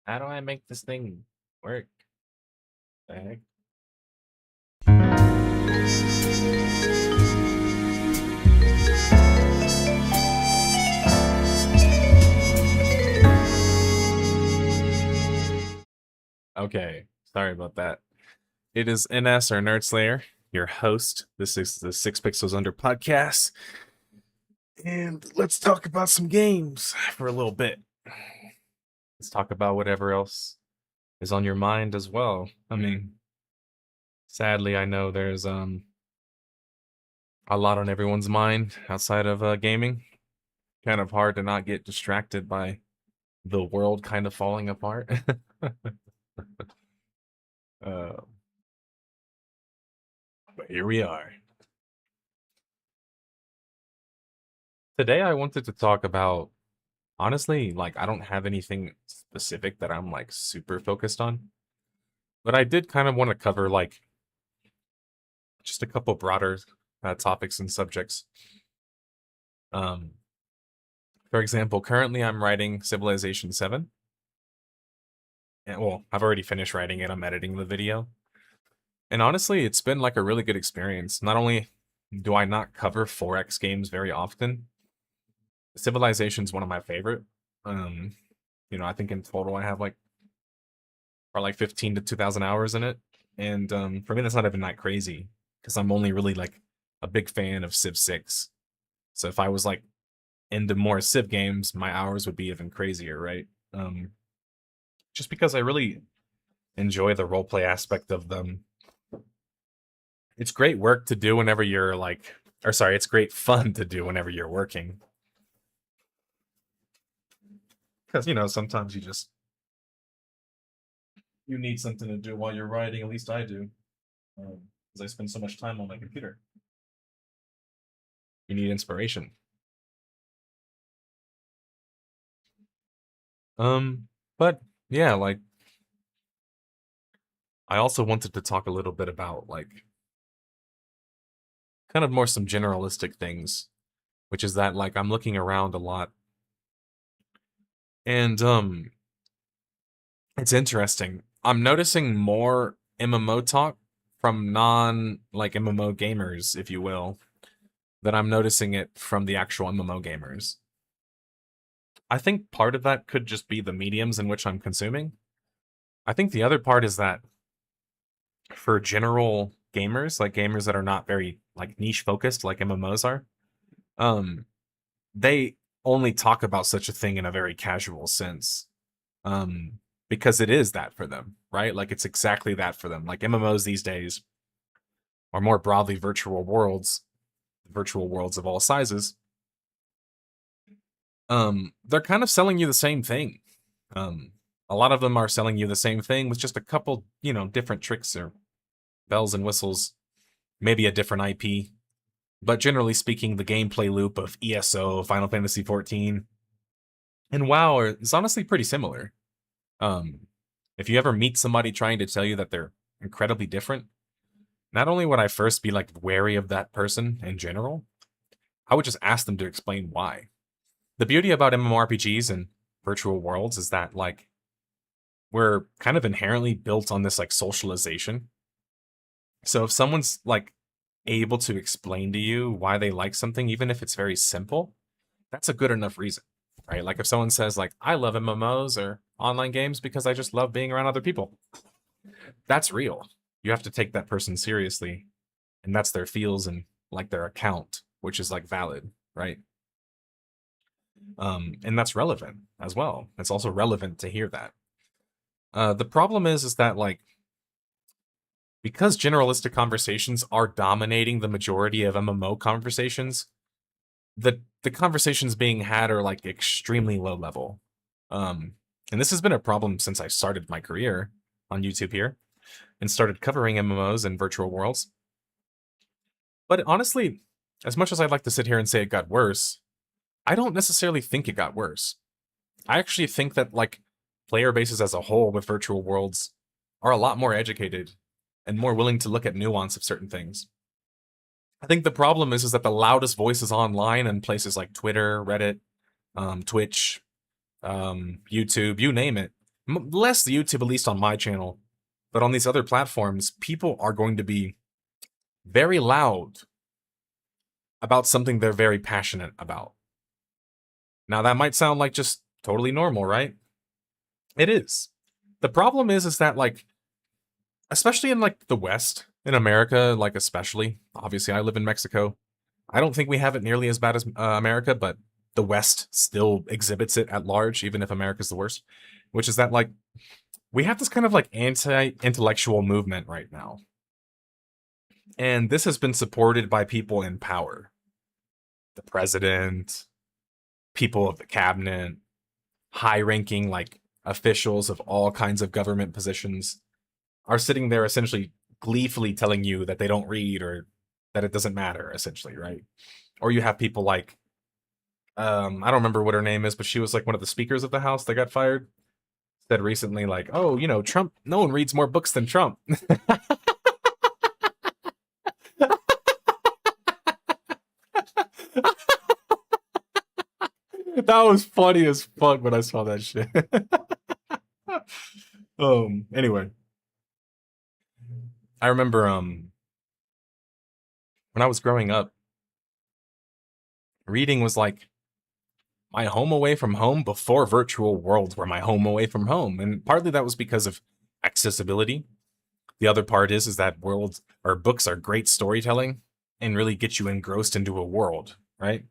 How do I make this thing work? The heck? Okay, sorry about that. It is NS or Nerd Slayer, your host. This is the Six Pixels Under podcast. And let's talk about some games for a little bit. Let's talk about whatever else is on your mind as well. I mean, sadly, I know there's a lot on everyone's mind outside of gaming. Kind of hard to not get distracted by the world kind of falling apart. uh, but here we are. Today, I wanted to talk about honestly, like, I don't have anything specific that I'm like super focused on, but I did kind of want to cover like just a couple broader topics and subjects. Um, for example, currently I'm writing Civilization 7. And, well, I've already finished writing it, I'm editing the video. And honestly, it's been like a really good experience. Not only do I not cover 4X games very often, Civilization's one of my favorite. Um, I think in total I have like probably like 15 to 2,000 hours in it. And for me, that's not even that crazy because I'm only really like a big fan of Civ 6. So if I was like into more Civ games, my hours would be even crazier, right? Just because I really enjoy the roleplay aspect of them. It's great work to do whenever you're like, or sorry, it's great fun to do whenever you're working. Because, sometimes you need something to do while you're writing, at least I do. Because I spend so much time on my computer. You need inspiration. But yeah, like I also wanted to talk a little bit about like kind of more some generalistic things, which is that like I'm looking around a lot and it's interesting. I'm noticing more MMO talk from non like MMO gamers, if you will, than I'm noticing it from the actual MMO gamers. I think part of that could just be the mediums in which I'm consuming. I think the other part is that for general gamers, like gamers that are not very like niche focused like MMOs are, um, they only talk about such a thing in a very casual sense. Um, because it is that for them, right? Like it's exactly that for them. Like MMOs these days are more broadly virtual worlds of all sizes. They're kind of selling you the same thing. Um, a lot of them are selling you the same thing with just a couple, different tricks or bells and whistles, maybe a different IP. But generally speaking, the gameplay loop of ESO, Final Fantasy 14, and WoW is honestly pretty similar. Um, if you ever meet somebody trying to tell you that they're incredibly different, not only would I first be like wary of that person in general, I would just ask them to explain why. The beauty about MMORPGs and virtual worlds is that like we're kind of inherently built on this like socialization. So if someone's like able to explain to you why they like something, even if it's very simple, that's a good enough reason, right? Like if someone says like, I love MMOs or online games because I just love being around other people, that's real. You have to take that person seriously, and that's their feels and like their account, which is like valid, right? And that's relevant as well. It's also relevant to hear that. The problem is that like because generalistic conversations are dominating the majority of MMO conversations, the conversations being had are like extremely low level. And this has been a problem since I started my career on YouTube here and started covering MMOs and virtual worlds. But honestly, as much as I'd like to sit here and say it got worse, I don't necessarily think it got worse. I actually think that like player bases as a whole with virtual worlds are a lot more educated and more willing to look at nuance of certain things. I think the problem is that the loudest voices online and places like Twitter, Reddit, Twitch, YouTube, you name it, Less YouTube, at least on my channel, but on these other platforms, people are going to be very loud about something they're very passionate about. Now, that might sound like just totally normal, right? It is. The problem is that, like, especially in, like, the West, in America, like, especially, obviously, I live in Mexico. I don't think we have it nearly as bad as America, but the West still exhibits it at large, even if America's the worst, which is that, like, we have this kind of, like, anti-intellectual movement right now. And this has been supported by people in power. The president, people of the cabinet, high-ranking, like, officials of all kinds of government positions are sitting there essentially gleefully telling you that they don't read or that it doesn't matter, essentially, right? Or you have people like, I don't remember what her name is, but she was like one of the speakers of the House that got fired. Said recently, like, oh, you know, Trump, no one reads more books than Trump. That was funny as fuck when I saw that shit. Anyway, I remember when I was growing up, reading was like my home away from home before virtual worlds were my home away from home. And partly that was because of accessibility. The other part is that worlds or books are great storytelling and really get you engrossed into a world, right?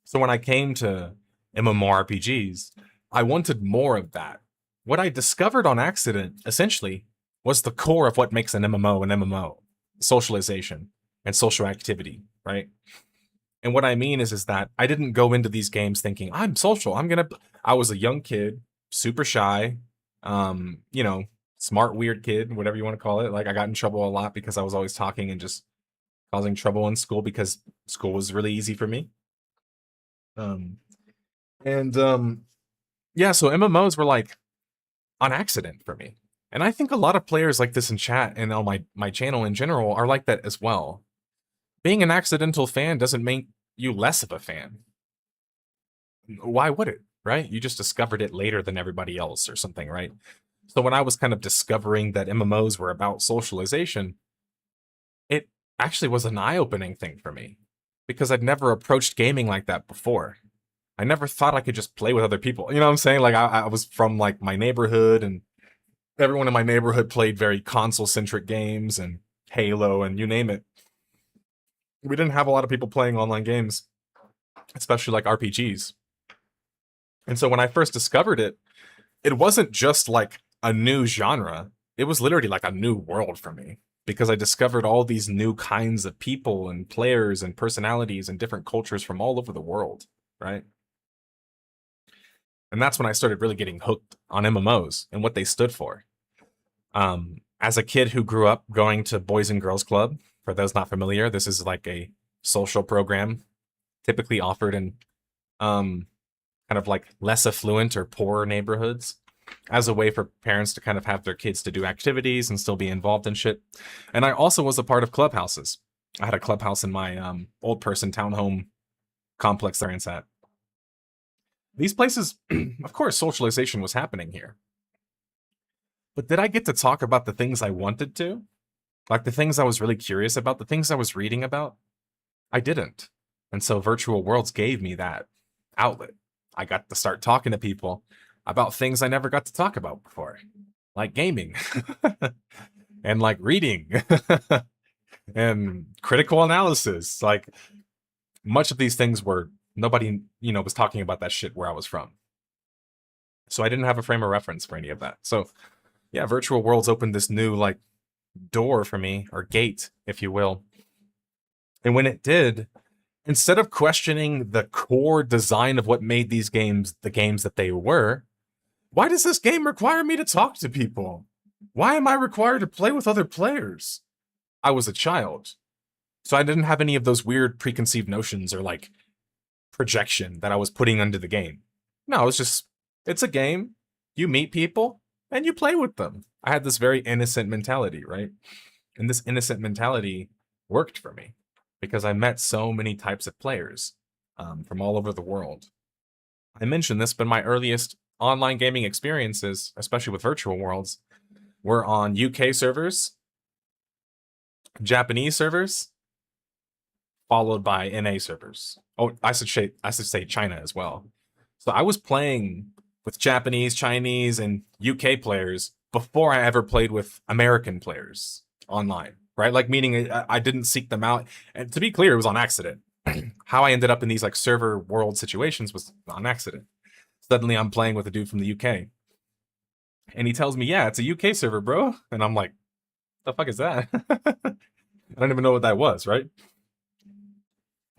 So when I came to MMORPGs, I wanted more of that. What I discovered on accident, essentially, was the core of what makes an MMO an MMO: socialization and social activity, right? And what I mean is that I didn't go into these games thinking I'm social. I was a young kid, super shy, you know, smart, weird kid, whatever you want to call it. Like I got in trouble a lot because I was always talking and just causing trouble in school because school was really easy for me. Um, and yeah, so MMOs were like on accident for me. And I think a lot of players like this in chat and on my channel in general are like that as well. Being an accidental fan doesn't make you less of a fan. Why would it, right? You just discovered it later than everybody else or something, right? So when I was kind of discovering that MMOs were about socialization, it actually was an eye-opening thing for me because I'd never approached gaming like that before. I never thought I could just play with other people. You know what I'm saying? Like I was from like my neighborhood and everyone in my neighborhood played very console-centric games and Halo and you name it. We didn't have a lot of people playing online games, especially like RPGs. And so when I first discovered it, it wasn't just like a new genre. It was literally like a new world for me because I discovered all these new kinds of people and players and personalities and different cultures from all over the world, right? And that's when I started really getting hooked on MMOs and what they stood for. As a kid who grew up going to Boys and Girls Club, for those not familiar, this is like a social program typically offered in kind of like less affluent or poorer neighborhoods as a way for parents to kind of have their kids to do activities and still be involved in shit. And I also was a part of clubhouses. I had a clubhouse in my old person townhome complex there in Sat. These places, of course, socialization was happening here. But did I get to talk about the things I wanted to? Like the things I was really curious about, the things I was reading about? I didn't. And so virtual worlds gave me that outlet. I got to start talking to people about things I never got to talk about before, like gaming and like reading and critical analysis. Like much of these things were nobody, you know, was talking about that shit where I was from. So I didn't have a frame of reference for any of that. So yeah, virtual worlds opened this new like door for me, or gate, if you will. And when it did, instead of questioning the core design of what made these games the games that they were, why does this game require me to talk to people? Why am I required to play with other players? I was a child, so I didn't have any of those weird preconceived notions or like projection that I was putting into the game. No, it's a game. You meet people and you play with them. I had this very innocent mentality, right? And this innocent mentality worked for me because I met so many types of players from all over the world. I mentioned this, but my earliest online gaming experiences, especially with virtual worlds, were on UK servers, Japanese servers, followed by NA servers. Oh, I should say China as well. So I was playing with Japanese, Chinese, and UK players before I ever played with American players online, right? Like meaning I didn't seek them out. And to be clear, it was on accident. How I ended up in these like server world situations was on accident. Suddenly I'm playing with a dude from the UK. And he tells me, yeah, it's a UK server, bro. And I'm like, the fuck is that? I don't even know what that was, right?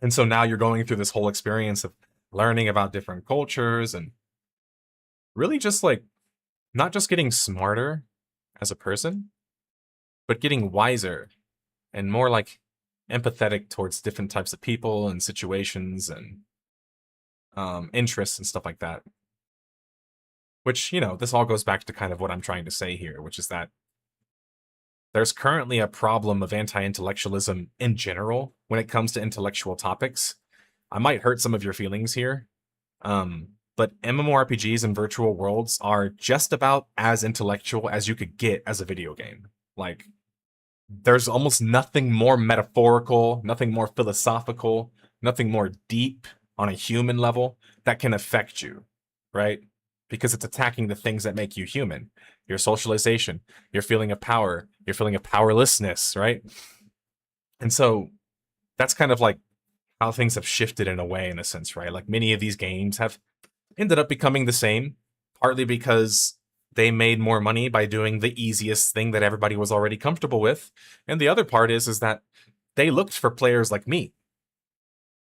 And so now you're going through this whole experience of learning about different cultures and really just like not just getting smarter as a person, but getting wiser and more like empathetic towards different types of people and situations and interests and stuff like that. Which, this all goes back to kind of what I'm trying to say here, which is that there's currently a problem of anti intellectualism in general when it comes to intellectual topics. I might hurt some of your feelings here, but MMORPGs and virtual worlds are just about as intellectual as you could get as a video game. Like, there's almost nothing more metaphorical, nothing more philosophical, nothing more deep on a human level that can affect you, right? Because it's attacking the things that make you human. Your socialization, your feeling of power, your feeling of powerlessness, right? And so that's kind of like how things have shifted in a way, in a sense, right? Like many of these games have ended up becoming the same, partly because they made more money by doing the easiest thing that everybody was already comfortable with. And the other part is that they looked for players like me,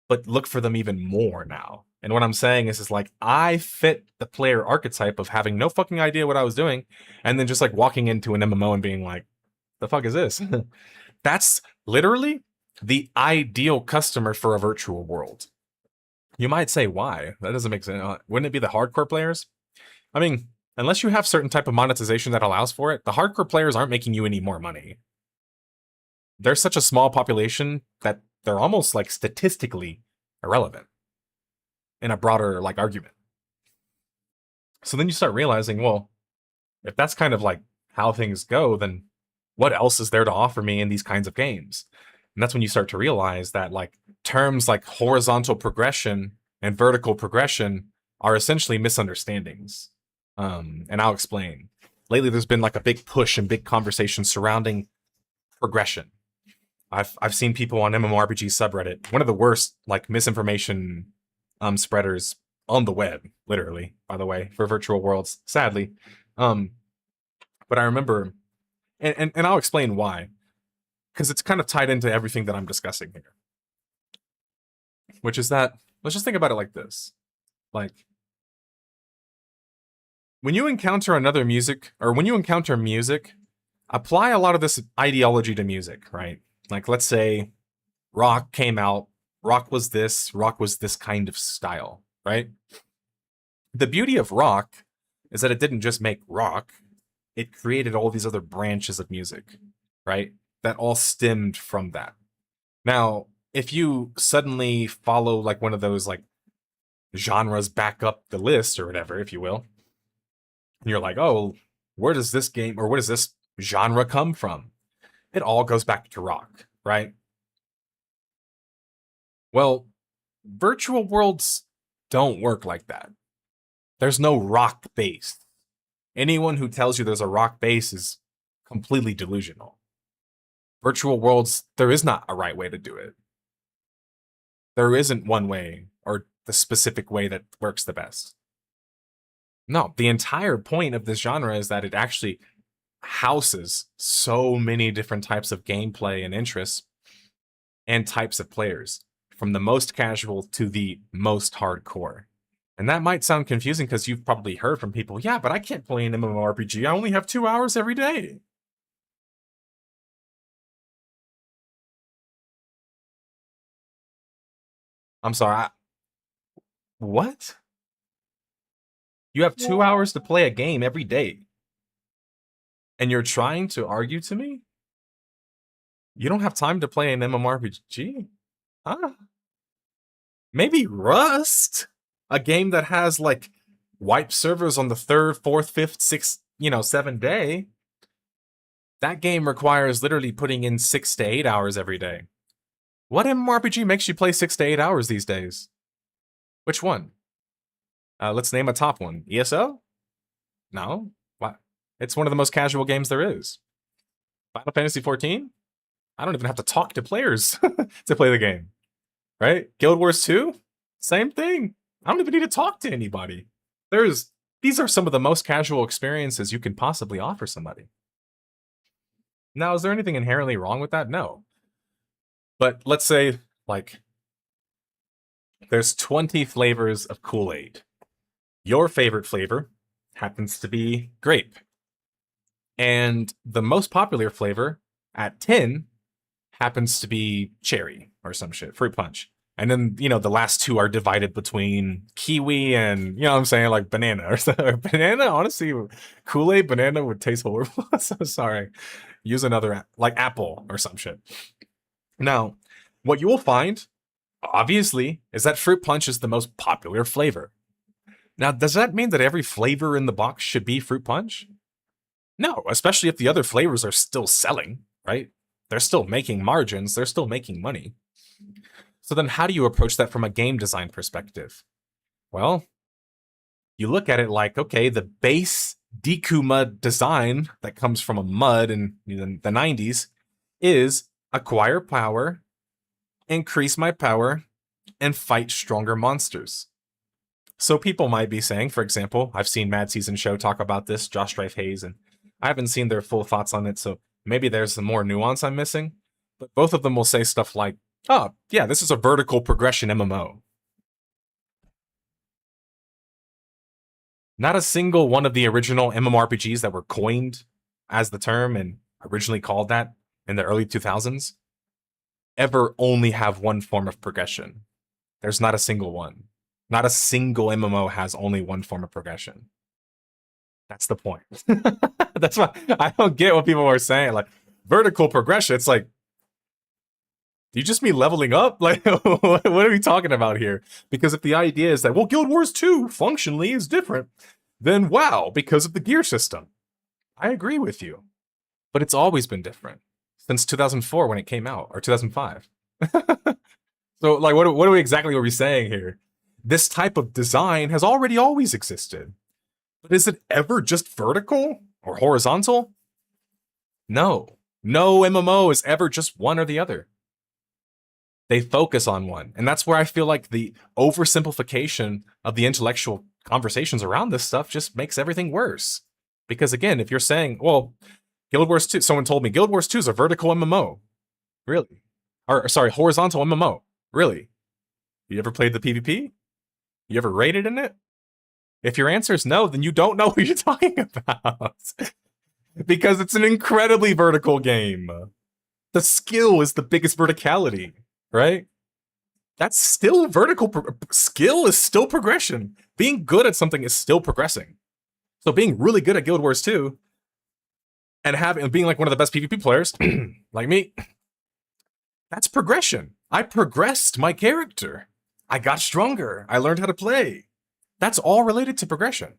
but look for them even more now. And what I'm saying is like I fit the player archetype of having no fucking idea what I was doing, and then just like walking into an MMO and being like, the fuck is this? That's literally the ideal customer for a virtual world. You might say, why? That doesn't make sense. Wouldn't it be the hardcore players? I mean, unless you have certain type of monetization that allows for it, the hardcore players aren't making you any more money. They're such a small population that they're almost like statistically irrelevant in a broader like argument. So then you start realizing, well, if that's kind of like how things go, then what else is there to offer me in these kinds of games? And that's when you start to realize that like terms like horizontal progression and vertical progression are essentially misunderstandings. And I'll explain. Lately, there's been like a big push and big conversation surrounding progression. I've seen people on MMORPG subreddit, one of the worst like misinformation spreaders on the web, literally, by the way, for virtual worlds, sadly. But I remember, and I'll explain why, because it's kind of tied into everything that I'm discussing here, which is that let's just think about it like this. Like, when you encounter another music, or when you encounter music, apply a lot of this ideology to music, right? Like, let's say rock came out, rock was this kind of style, right? The beauty of rock is that it didn't just make rock, it created all these other branches of music, right? That all stemmed from that. Now, if you suddenly follow like one of those like genres back up the list or whatever, if you will, and you're like, oh, where does this game or where does this genre come from? It all goes back to rock, right? Well, virtual worlds don't work like that. There's no rock base. Anyone who tells you there's a rock base is completely delusional. Virtual worlds, there is not a right way to do it. There isn't one way or the specific way that works the best. No, the entire point of this genre is that it actually houses so many different types of gameplay and interests and types of players, from the most casual to the most hardcore. And that might sound confusing because you've probably heard from people, yeah, but I can't play an MMORPG. I only have 2 hours every day. I'm sorry. What? You have 2 hours to play a game every day, and you're trying to argue to me? You don't have time to play an MMORPG? Huh? Maybe Rust? A game that has like wipe servers on the third, fourth, fifth, sixth, 7th day, that game requires literally putting in 6 to 8 hours every day. What MMORPG makes you play 6 to 8 hours these days? Which one? Let's name a top one. ESO? No. What? It's one of the most casual games there is. Final Fantasy 14? I don't even have to talk to players to play the game. Right? Guild Wars 2? Same thing. I don't even need to talk to anybody. These are some of the most casual experiences you can possibly offer somebody. Now, is there anything inherently wrong with that? No. But let's say, like, there's 20 flavors of Kool-Aid. Your favorite flavor happens to be grape. And the most popular flavor at 10 happens to be cherry or some shit, fruit punch. And then, the last two are divided between kiwi and, what I'm saying, like banana or banana. Honestly, Kool-Aid banana would taste horrible. So sorry. Use another, like apple or some shit. Now, what you will find, obviously, is that fruit punch is the most popular flavor. Now, does that mean that every flavor in the box should be fruit punch? No, especially if the other flavors are still selling, right? They're still making margins, they're still making money. So then how do you approach that from a game design perspective? Well, you look at it like, okay, the base Deku mud design that comes from a mud in the 90s is acquire power, increase my power, and fight stronger monsters. So people might be saying, for example, I've seen Mad Season Show talk about this, Josh Strife Hayes, and I haven't seen their full thoughts on it, so maybe there's some more nuance I'm missing. But both of them will say stuff like, oh, yeah, this is a vertical progression MMO. Not a single one of the original MMORPGs that were coined as the term and originally called that in the early 2000s ever only have one form of progression. There's not a single one. Not a single MMO has only one form of progression. That's the point. That's why I don't get what people are saying. Like, vertical progression, it's like, do you just mean leveling up? Like, what are we talking about here? Because if the idea is that, well, Guild Wars 2 functionally is different, then wow, because of the gear system. I agree with you. But it's always been different. Since 2004 when it came out, or 2005. So, like, what are we exactly are we saying here? This type of design has already always existed. But is it ever just vertical or horizontal? No. No MMO is ever just one or the other. They focus on one. And that's where I feel like the oversimplification of the intellectual conversations around this stuff just makes everything worse. Because again, if you're saying, well, Guild Wars 2, someone told me Guild Wars 2 is a vertical MMO. Really? Or, sorry, horizontal MMO. Really? You ever played the PvP? You ever raided in it? If your answer is no, then you don't know what you're talking about. Because it's an incredibly vertical game. The skill is the biggest verticality, right? That's still vertical. Skill is still progression. Being good at something is still progressing. So being really good at Guild Wars 2 and being like one of the best PvP players, like me, that's progression. I progressed my character. I got stronger. I learned how to play. That's all related to progression.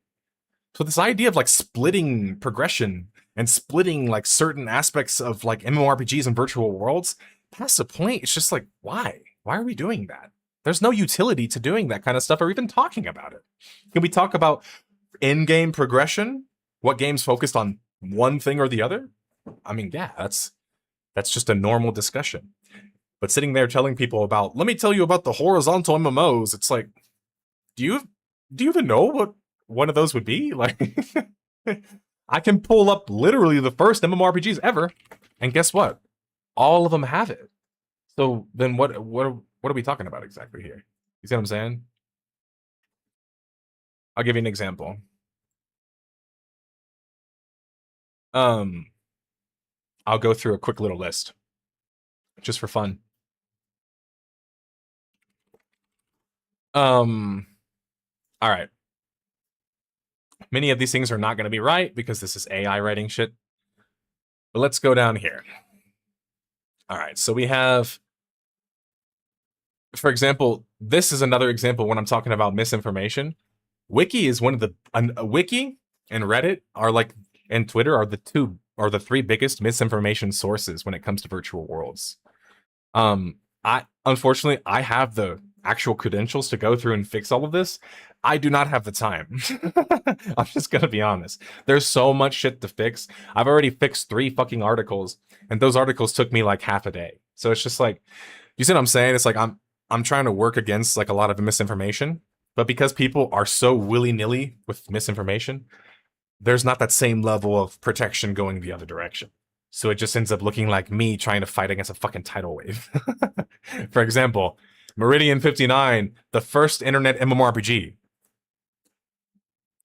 So this idea of like splitting progression and splitting like certain aspects of like MMORPGs and virtual worlds, past the point, it's just like, why? Why are we doing that? There's no utility to doing that kind of stuff or even talking about it. Can we talk about in-game progression? What games focused on one thing or the other? I mean, yeah, that's just a normal discussion. But sitting there telling people about, let me tell you about the horizontal MMOs, it's like, do you even know what one of those would be? Like, I can pull up literally the first MMORPGs ever, and guess what? All of them have it. So then what are we talking about exactly here? You see what I'm saying? I'll give you an example. I'll go through a quick little list, just for fun. All right. Many of these things are not going to be right because this is AI writing shit. But let's go down here. All right, so we have, for example, this is another example when I'm talking about misinformation. Wiki is one of the Wiki and Reddit are like and Twitter are the three biggest misinformation sources when it comes to virtual worlds. I unfortunately I have the actual credentials to go through and fix all of this. I do not have the time. I'm just gonna be honest. There's so much shit to fix. I've already fixed 3 fucking articles, and those articles took me like half a day. So it's just like, you see what I'm saying? It's like I'm trying to work against like a lot of misinformation, but because people are so willy-nilly with misinformation, there's not that same level of protection going the other direction. So it just ends up looking like me trying to fight against a fucking tidal wave. For example, Meridian 59, the first internet MMORPG.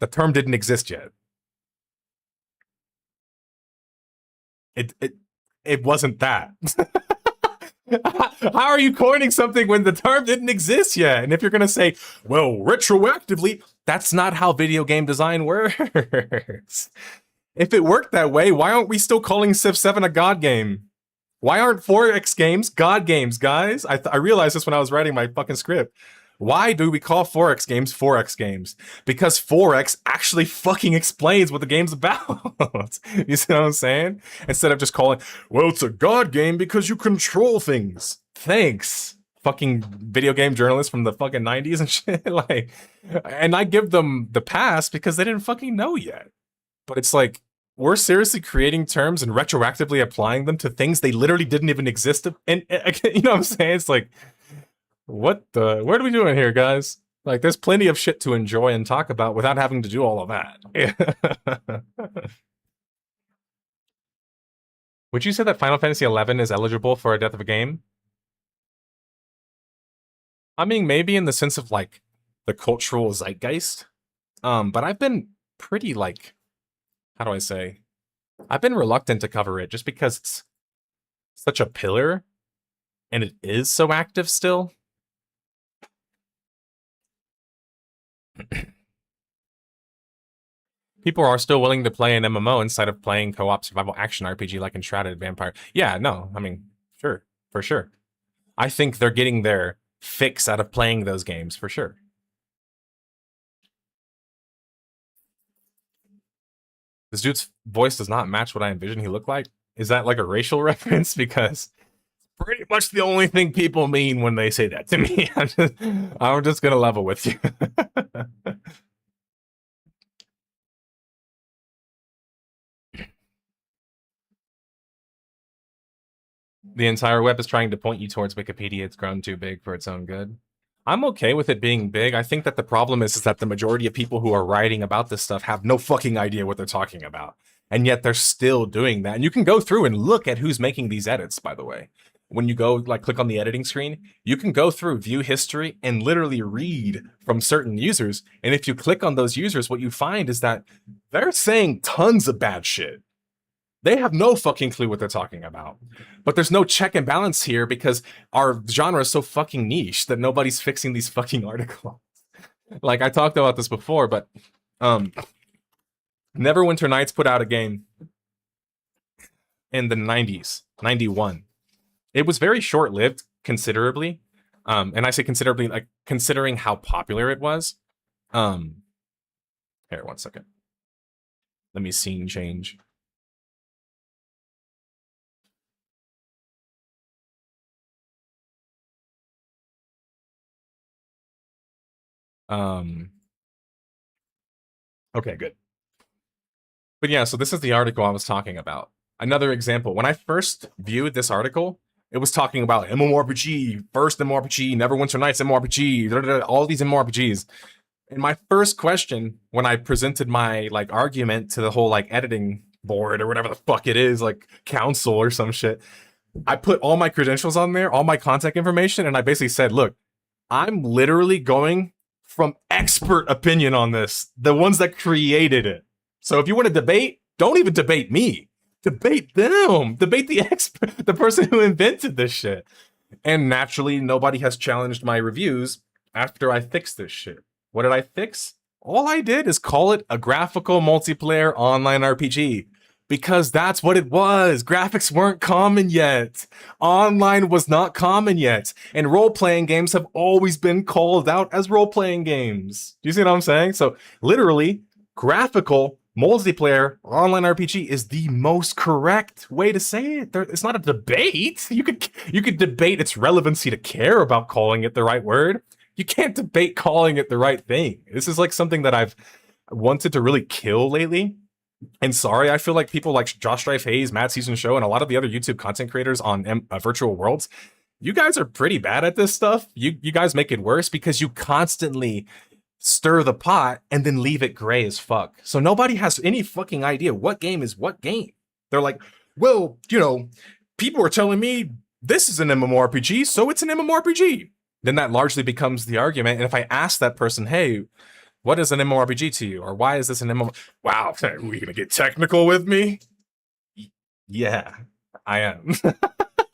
The term didn't exist yet. It wasn't that. How are you coining something when the term didn't exist yet? And if you're gonna say, well, retroactively, that's not how video game design works. If it worked that way, why aren't we still calling Civ 7 a god game? Why aren't 4X games god games, guys? I realized this when I was writing my fucking script. Why do we call 4X games 4X games? Because 4X actually fucking explains what the game's about. You see what I'm saying? Instead of just calling, well, it's a god game because you control things. Thanks. Fucking video game journalists from the fucking 90s and shit. Like, and I give them the pass because they didn't fucking know yet. But it's like, we're seriously creating terms and retroactively applying them to things they literally didn't even exist. And you know what I'm saying? It's like, what are we doing here, guys? Like, there's plenty of shit to enjoy and talk about without having to do all of that. Would you say that Final Fantasy XI is eligible for a death of a game? I mean, maybe in the sense of like the cultural zeitgeist. But I've been pretty like, how do I say? I've been reluctant to cover it just because it's such a pillar and it is so active still. People are still willing to play an MMO instead of playing co-op survival action RPG like Enshrouded Vampire. Yeah, no, I mean, sure, for sure. I think they're getting their fix out of playing those games, for sure. This dude's voice does not match what I envisioned he looked like. Is that like a racial reference? Because pretty much the only thing people mean when they say that to me. I'm just gonna level with you. The entire web is trying to point you towards Wikipedia. It's grown too big for its own good. I'm okay with it being big. I think that the problem is that the majority of people who are writing about this stuff have no fucking idea what they're talking about. And yet they're still doing that. And you can go through and look at who's making these edits, by the way. When you go, like, click on the editing screen, you can go through, view history, and literally read from certain users. And if you click on those users, what you find is that they're saying tons of bad shit. They have no fucking clue what they're talking about. But there's no check and balance here because our genre is so fucking niche that nobody's fixing these fucking articles. Like, I talked about this before, but Neverwinter Nights put out a game in the 90s, 91. It was very short-lived, considerably. And I say considerably, like, considering how popular it was. Here, 1 second. Let me scene change. Okay, good. But yeah, so this is the article I was talking about. Another example, when I first viewed this article, it was talking about MMORPG, first MMORPG, Neverwinter Nights MMORPG, all these MMORPGs. And my first question when I presented my like argument to the whole like editing board or whatever the fuck it is, like council or some shit, I put all my credentials on there, all my contact information, and I basically said, look, I'm literally going from expert opinion on this, the ones that created it. So if you want to debate, don't even debate me. Debate them. Debate the expert, the person who invented this shit. And naturally, nobody has challenged my reviews after I fixed this shit. What did I fix? All I did is call it a graphical multiplayer online RPG. Because that's what it was. Graphics weren't common yet. Online was not common yet. And role playing games have always been called out as role playing games. Do you see what I'm saying? So, literally, graphical multiplayer online RPG is the most correct way to say it. It's not a debate. You could debate its relevancy to care about calling it the right word. You can't debate calling it the right thing. This is like something that I've wanted to really kill lately. And sorry, I feel like people like Josh Strife Hayes, Matt Season Show, and a lot of the other YouTube content creators on virtual worlds, you guys are pretty bad at this stuff. You guys make it worse because you constantly stir the pot and then leave it gray as fuck. So nobody has any fucking idea what game is what game. They're like, well, people are telling me this is an MMORPG, so it's an MMORPG. Then that largely becomes the argument. And if I ask that person, hey, what is an MMORPG to you? Or why is this an MMO? Wow, are we gonna get technical with me? Yeah, I am.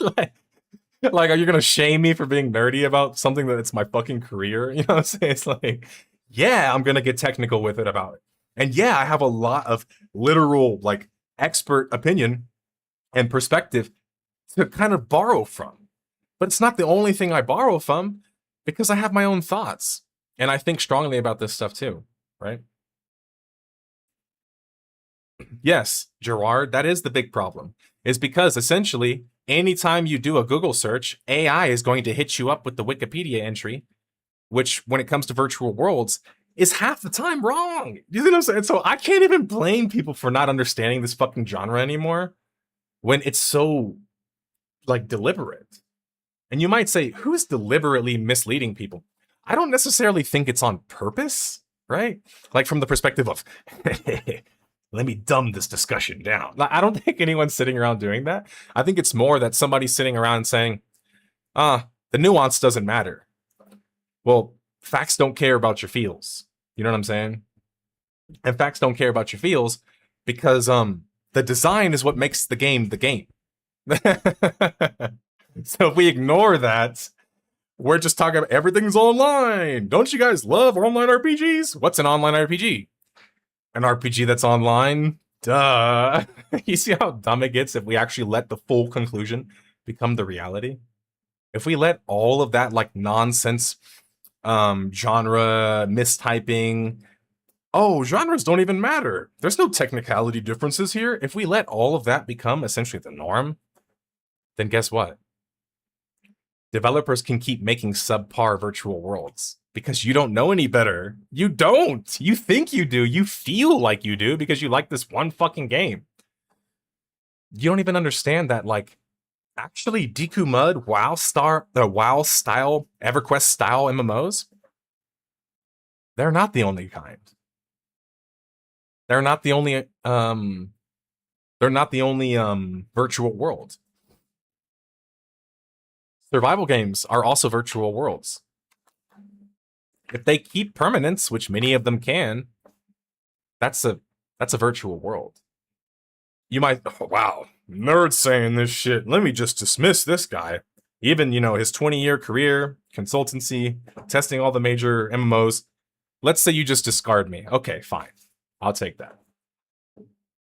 like, are you gonna shame me for being nerdy about something that's my fucking career? You know what I'm saying? It's like, yeah, I'm gonna get technical with it about it. And yeah, I have a lot of literal, like, expert opinion and perspective to kind of borrow from. But it's not the only thing I borrow from because I have my own thoughts. And I think strongly about this stuff too, right? Yes, Gerard, that is the big problem. Is because essentially, anytime you do a Google search, AI is going to hit you up with the Wikipedia entry, which when it comes to virtual worlds, is half the time wrong. You know what I'm saying? So I can't even blame people for not understanding this fucking genre anymore when it's so, like, deliberate. And you might say, who's deliberately misleading people? I don't necessarily think it's on purpose, right? Like from the perspective of, let me dumb this discussion down. I don't think anyone's sitting around doing that. I think it's more that somebody's sitting around saying, the nuance doesn't matter. Well, facts don't care about your feels. You know what I'm saying? And facts don't care about your feels because the design is what makes the game the game. So if we ignore that, we're just talking about everything's online. Don't you guys love online RPGs? What's an online RPG? An RPG that's online? Duh. You see how dumb it gets if we actually let the full conclusion become the reality? If we let all of that like nonsense genre mistyping, genres don't even matter. There's no technicality differences here. If we let all of that become essentially the norm, then guess what? Developers can keep making subpar virtual worlds because you don't know any better. You don't. You think you do. You feel like you do because you like this one fucking game. You don't even understand that, like, actually Deku Mud, WoW style, EverQuest style MMOs, they're not the only kind. They're not the only virtual world. Survival games are also virtual worlds. If they keep permanence, which many of them can, that's a virtual world. You might, wow, nerd saying this shit. Let me just dismiss this guy. Even, his 20-year career, consultancy, testing all the major MMOs. Let's say you just discard me. Okay, fine. I'll take that.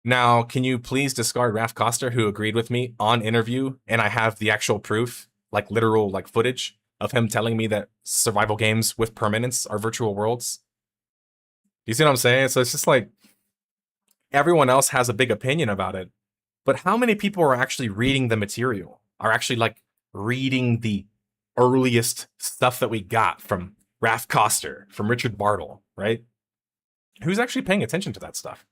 Now, can you please discard Raph Coster, who agreed with me on interview, and I have the actual proof, like literal like footage of him telling me that survival games with permanence are virtual worlds? You see what I'm saying? So it's just like everyone else has a big opinion about it, but how many people are actually reading the material? Are actually like reading the earliest stuff that we got from Raph Coster, from Richard Bartle, right? Who's actually paying attention to that stuff?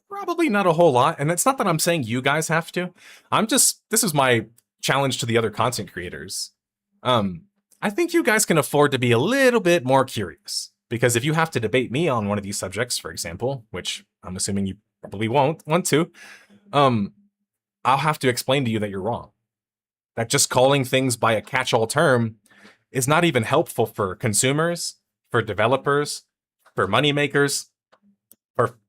Probably not a whole lot. And it's not that I'm saying you guys have to. This is my challenge to the other content creators. I think you guys can afford to be a little bit more curious, because if you have to debate me on one of these subjects, for example, which I'm assuming you probably won't want to, I'll have to explain to you that you're wrong. That just calling things by a catch-all term is not even helpful for consumers, for developers, for moneymakers,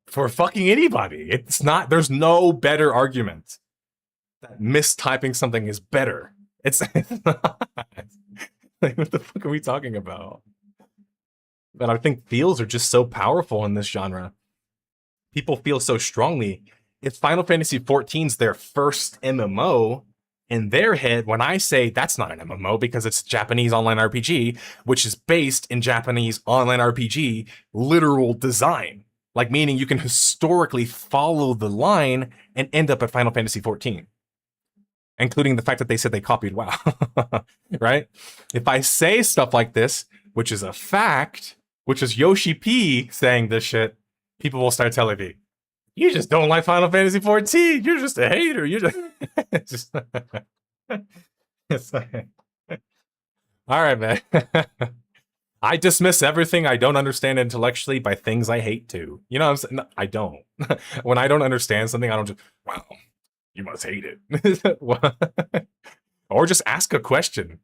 for fucking anybody. It's not, there's no better argument that mistyping something is better. It's not. Like, what the fuck are we talking about? But I think feels are just so powerful in this genre. People feel so strongly, if Final Fantasy 14's their first MMO, in their head, when I say that's not an MMO because it's Japanese online RPG, which is based in Japanese online RPG literal design, like meaning you can historically follow the line and end up at Final Fantasy 14, including the fact that they said they copied WoW, right? If I say stuff like this, which is a fact, which is Yoshi P saying this shit, people will start telling me, you just don't like Final Fantasy 14. You're just a hater. You're just, it's just it's like, all right, man. I dismiss everything I don't understand intellectually by things I hate too. You know what I'm saying? No, I don't. When I don't understand something, I don't just, wow, you must hate it. Or just ask a question.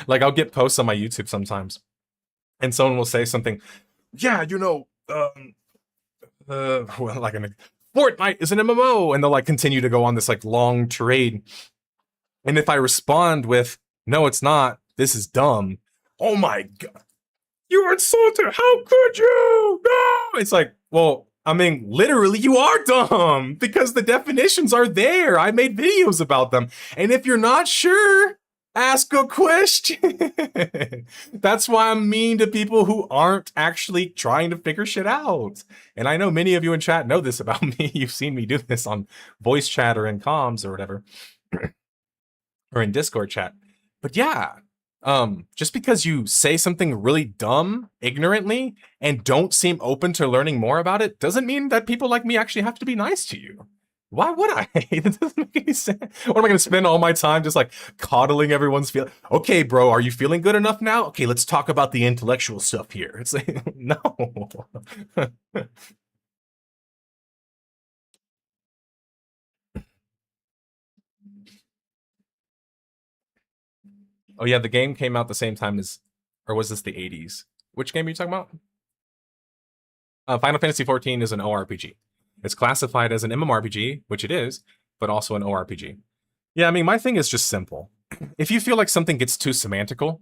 Like I'll get posts on my YouTube sometimes, and someone will say something, yeah, well, like Fortnite is an MMO, and they'll like continue to go on this like long tirade. And if I respond with, no, it's not, this is dumb, oh my god, you insulted, how could you? No! It's like, well, I mean, literally, you are dumb because the definitions are there. I made videos about them. And if you're not sure, ask a question. That's why I'm mean to people who aren't actually trying to figure shit out. And I know many of you in chat know this about me. You've seen me do this on voice chat or in comms or whatever, or in Discord chat. But yeah, just because you say something really dumb ignorantly and don't seem open to learning more about it doesn't mean that people like me actually have to be nice to you. Why would I? It doesn't make any sense. What am I going to spend all my time just like coddling everyone's feeling? Okay, bro, are you feeling good enough now? Okay, let's talk about the intellectual stuff here. It's like, no. Oh yeah, the game came out the same time as, or was this the 80s? Which game are you talking about? Final Fantasy 14 is an ORPG. It's classified as an MMORPG, which it is, but also an ORPG. Yeah, I mean, my thing is just simple. If you feel like something gets too semantical,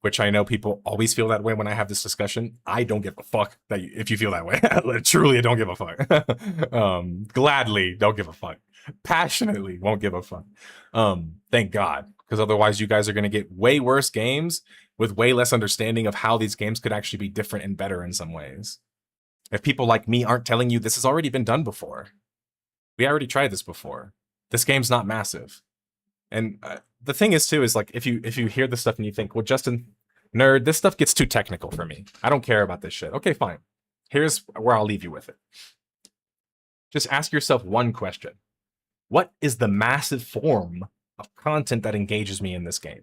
which I know people always feel that way when I have this discussion, I don't give a fuck that if you feel that way. Truly, I don't give a fuck. Gladly, don't give a fuck. Passionately, won't give a fuck. Thank God, because otherwise, you guys are going to get way worse games with way less understanding of how these games could actually be different and better in some ways. If people like me aren't telling you this has already been done before, we already tried this before. This game's not massive. And the thing is too is like if you hear this stuff and you think, well, Justin, nerd, this stuff gets too technical for me. I don't care about this shit. Okay, fine. Here's where I'll leave you with it. Just ask yourself one question. What is the massive form of content that engages me in this game?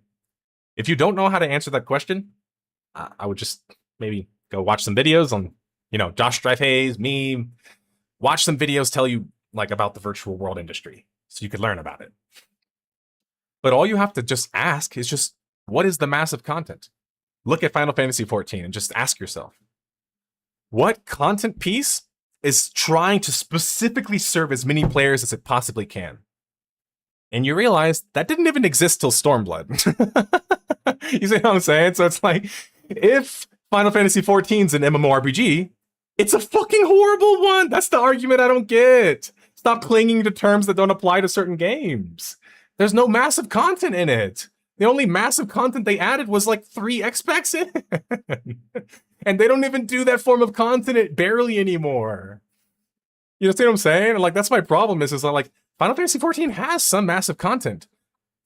If you don't know how to answer that question, I would just maybe go watch some videos on, Josh Dreyfus, me, watch some videos tell you like about the virtual world industry so you could learn about it. But all you have to just ask is just, what is the massive content? Look at Final Fantasy 14 and just ask yourself, what content piece is trying to specifically serve as many players as it possibly can? And you realize that didn't even exist till Stormblood. You see what I'm saying? So it's like, if Final Fantasy 14 is an MMORPG, it's a fucking horrible one. That's the argument I don't get. Stop clinging to terms that don't apply to certain games. There's no massive content in it. The only massive content they added was like 3 X-Packs in. And they don't even do that form of content barely anymore. You know what I'm saying? Like, that's my problem is like, Final Fantasy 14 has some massive content.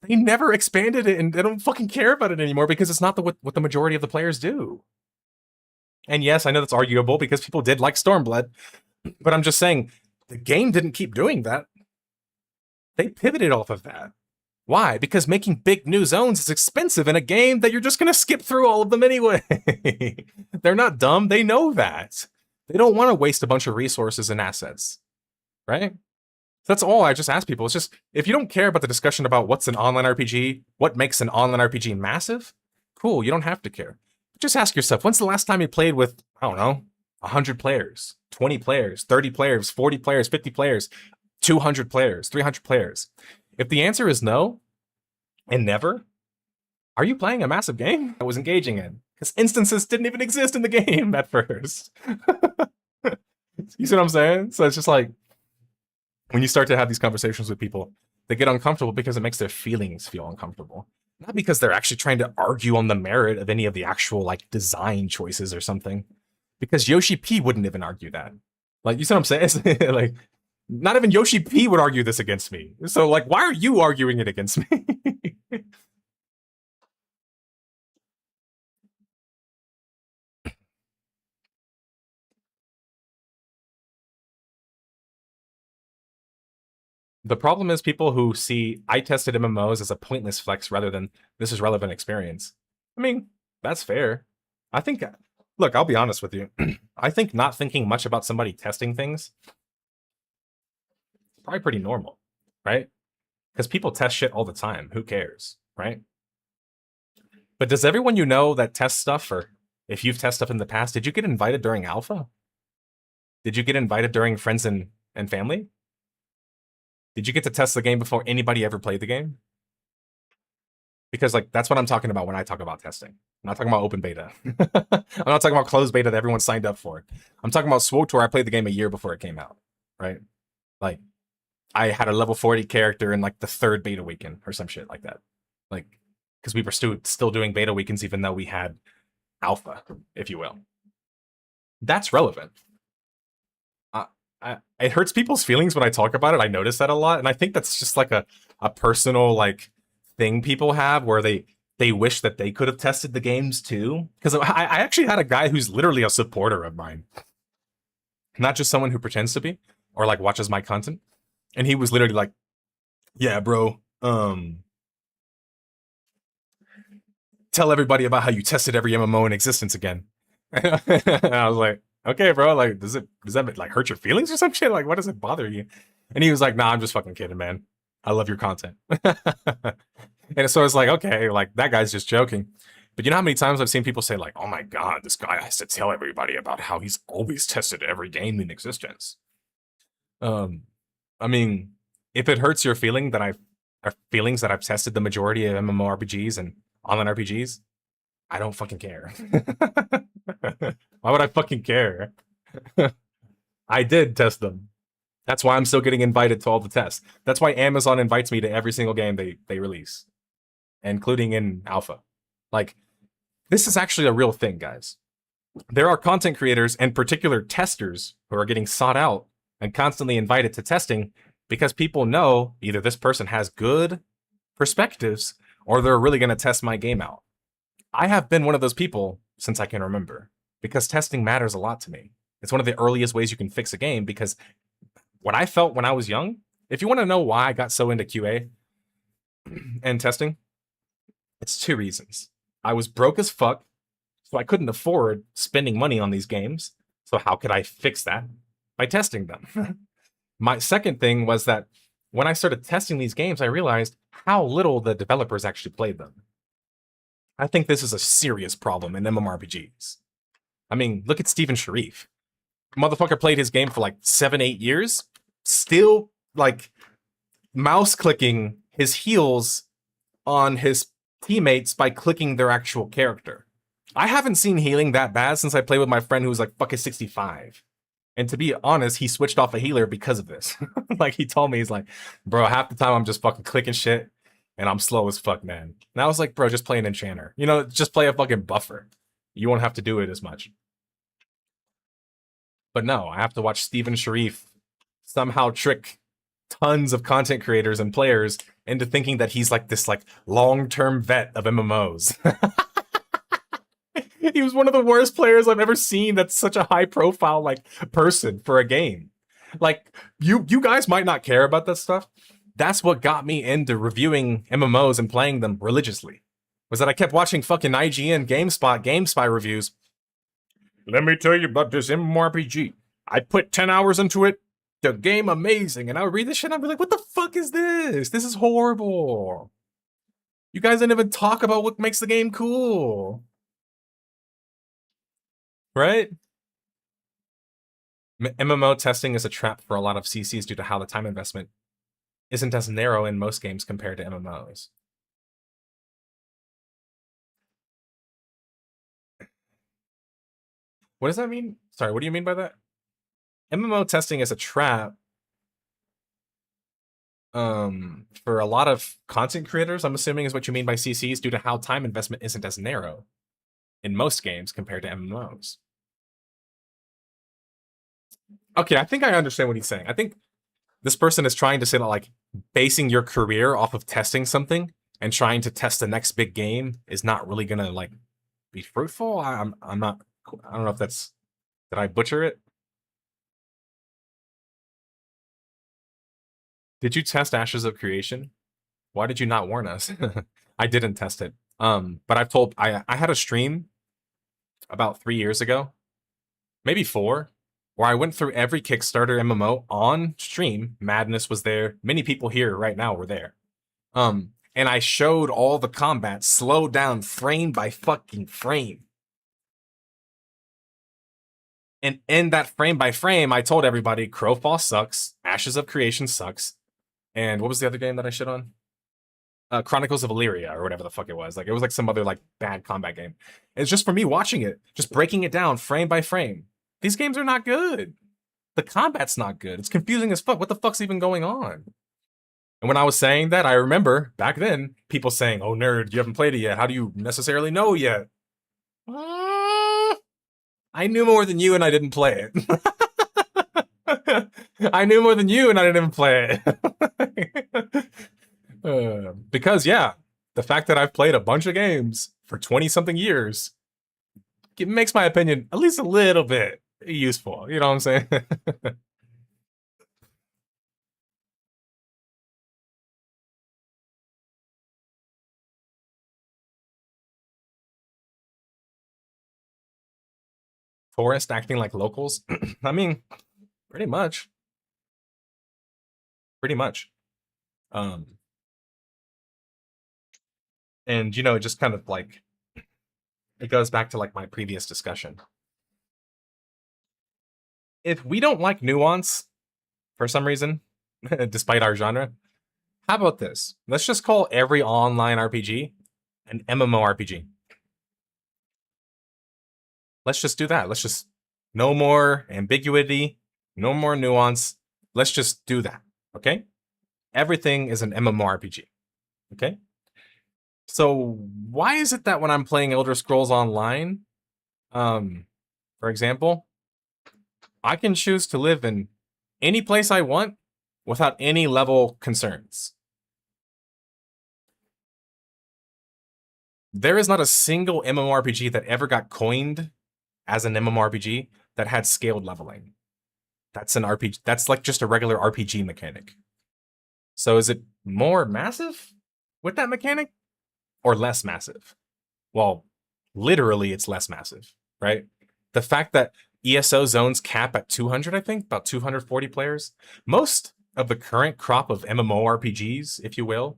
They never expanded it, and they don't fucking care about it anymore because it's not what the majority of the players do. And yes, I know that's arguable because people did like Stormblood, but I'm just saying, the game didn't keep doing that. They pivoted off of that. Why? Because making big new zones is expensive in a game that you're just going to skip through all of them anyway. They're not dumb. They know that. They don't want to waste a bunch of resources and assets, right? That's all I just ask people. It's just, if you don't care about the discussion about what's an online RPG, what makes an online RPG massive, cool, you don't have to care. Just ask yourself, when's the last time you played with, I don't know, 100 players, 20 players, 30 players, 40 players, 50 players, 200 players, 300 players? If the answer is no, and never, are you playing a massive game I was engaging in? Because instances didn't even exist in the game at first. You see what I'm saying? So it's just like, When you start to have these conversations with people, they get uncomfortable because it makes their feelings feel uncomfortable. Not because they're actually trying to argue on the merit of any of the actual like design choices or something. Because Yoshi P wouldn't even argue that. Like you see what I'm saying? Like not even Yoshi P would argue this against me. So like why are you arguing it against me? The problem is people who see I tested MMOs as a pointless flex rather than this is relevant experience. I mean, that's fair. I think, look, I'll be honest with you. I think not thinking much about somebody testing things is probably pretty normal, right? Because people test shit all the time. Who cares, right? But does everyone you know that tests stuff, or if you've tested stuff in the past, did you get invited during alpha? Did you get invited during friends and family? Did you get to test the game before anybody ever played the game? Because like that's what I'm talking about when I talk about testing. I'm not talking about open beta. I'm not talking about closed beta that everyone signed up for. I'm talking about SWOTOR. I played the game a year before it came out, right? Like I had a level 40 character in like the third beta weekend or some shit like that. Like because we were still doing beta weekends even though we had alpha, if you will. That's relevant. Uh, it hurts people's feelings when I talk about it. I notice that a lot, and I think that's just like a personal like thing people have where they wish that they could have tested the games too. Because I actually had a guy who's literally a supporter of mine, not just someone who pretends to be or like watches my content, and he was literally like, "Yeah, bro, tell everybody about how you tested every MMO in existence again." And I was like, okay, bro, like, does that like hurt your feelings or some shit? Like, what does it bother you? And he was like, nah, I'm just fucking kidding, man. I love your content. And so it's like, okay, like that guy's just joking. But you know how many times I've seen people say, like, oh my god, this guy has to tell everybody about how he's always tested every game in existence. Um, I mean, if it hurts your feelings that I've tested the majority of MMORPGs and online RPGs, I don't fucking care. Why would I fucking care? I did test them. That's why I'm still getting invited to all the tests. That's why Amazon invites me to every single game they release, including in alpha. Like, this is actually a real thing, guys. There are content creators and particular testers who are getting sought out and constantly invited to testing because people know either this person has good perspectives or they're really going to test my game out. I have been one of those people since I can remember because testing matters a lot to me. It's one of the earliest ways you can fix a game because what I felt when I was young, if you want to know why I got so into QA and testing, it's two reasons. I was broke as fuck, so I couldn't afford spending money on these games. So how could I fix that? By testing them. My second thing was that when I started testing these games, I realized how little the developers actually played them. I think this is a serious problem in MMORPGs. I mean, look at Steven Sharif. Motherfucker played his game for like 7, 8 years, still like mouse clicking his heals on his teammates by clicking their actual character. I haven't seen healing that bad since I played with my friend who was like fucking 65. And to be honest, he switched off a healer because of this. Like he told me, he's like, bro, half the time I'm just fucking clicking shit and I'm slow as fuck, man. And I was like, bro, just play an enchanter. You know, just play a fucking buffer. You won't have to do it as much. But no, I have to watch Steven Sharif somehow trick tons of content creators and players into thinking that he's like this like long-term vet of MMOs. He was one of the worst players I've ever seen. That's such a high profile like person for a game. Like you guys might not care about that stuff. That's what got me into reviewing MMOs and playing them religiously. Was that I kept watching fucking IGN, GameSpot, GameSpy reviews. Let me tell you about this MMORPG. I put 10 hours into it. The game amazing. And I would read this shit and I'd be like, what the fuck is this? This is horrible. You guys didn't even talk about what makes the game cool. Right? MMO testing is a trap for a lot of CCs due to how the time investment isn't as narrow in most games compared to MMOs. What does that mean? Sorry, what do you mean by that? MMO testing is a trap For a lot of content creators, I'm assuming is what you mean by CCs, due to how time investment isn't as narrow in most games compared to MMOs. Okay, I think I understand what he's saying. I think this person is trying to say that, like, basing your career off of testing something and trying to test the next big game is not really gonna, like, be fruitful. I'm not. I don't know if that's, did I butcher it? Did you test Ashes of Creation? Why did you not warn us? I didn't test it. But I had a stream about 3 years ago, maybe four, where I went through every Kickstarter MMO on stream. Madness was there. Many people here right now were there. And I showed all the combat slowed down frame by fucking frame. And in that frame by frame, I told everybody Crowfall sucks, Ashes of Creation sucks, and what was the other game that I shit on? Chronicles of Illyria or whatever the fuck it was. Like, it was like some other like bad combat game. It's just for me watching it, just breaking it down frame by frame. These games are not good. The combat's not good. It's confusing as fuck. What the fuck's even going on? And when I was saying that, I remember back then people saying, "Oh, nerd, you haven't played it yet. How do you necessarily know yet?" I knew more than you, and I didn't play it. I knew more than you, and I didn't even play it. Because yeah, the fact that I've played a bunch of games for 20 something years, it makes my opinion at least a little bit useful. You know what I'm saying? Forest acting like locals. I mean, pretty much. Pretty much. Um, and you know, it just kind of like, it goes back to like my previous discussion. If we don't like nuance for some reason, despite our genre, how about this? Let's just call every online RPG an MMORPG. Let's just do that. Let's just, no more ambiguity, no more nuance. Let's just do that. Okay? Everything is an MMORPG. Okay? So why is it that when I'm playing Elder Scrolls Online, um, for example, I can choose to live in any place I want without any level concerns? There is not a single MMORPG that ever got coined as an MMORPG that had scaled leveling. That's an RPG. That's like just a regular RPG mechanic. So is it more massive with that mechanic or less massive? Well, literally it's less massive, right? The fact that ESO zones cap at 200, I think, about 240 players. Most of the current crop of MMORPGs, if you will,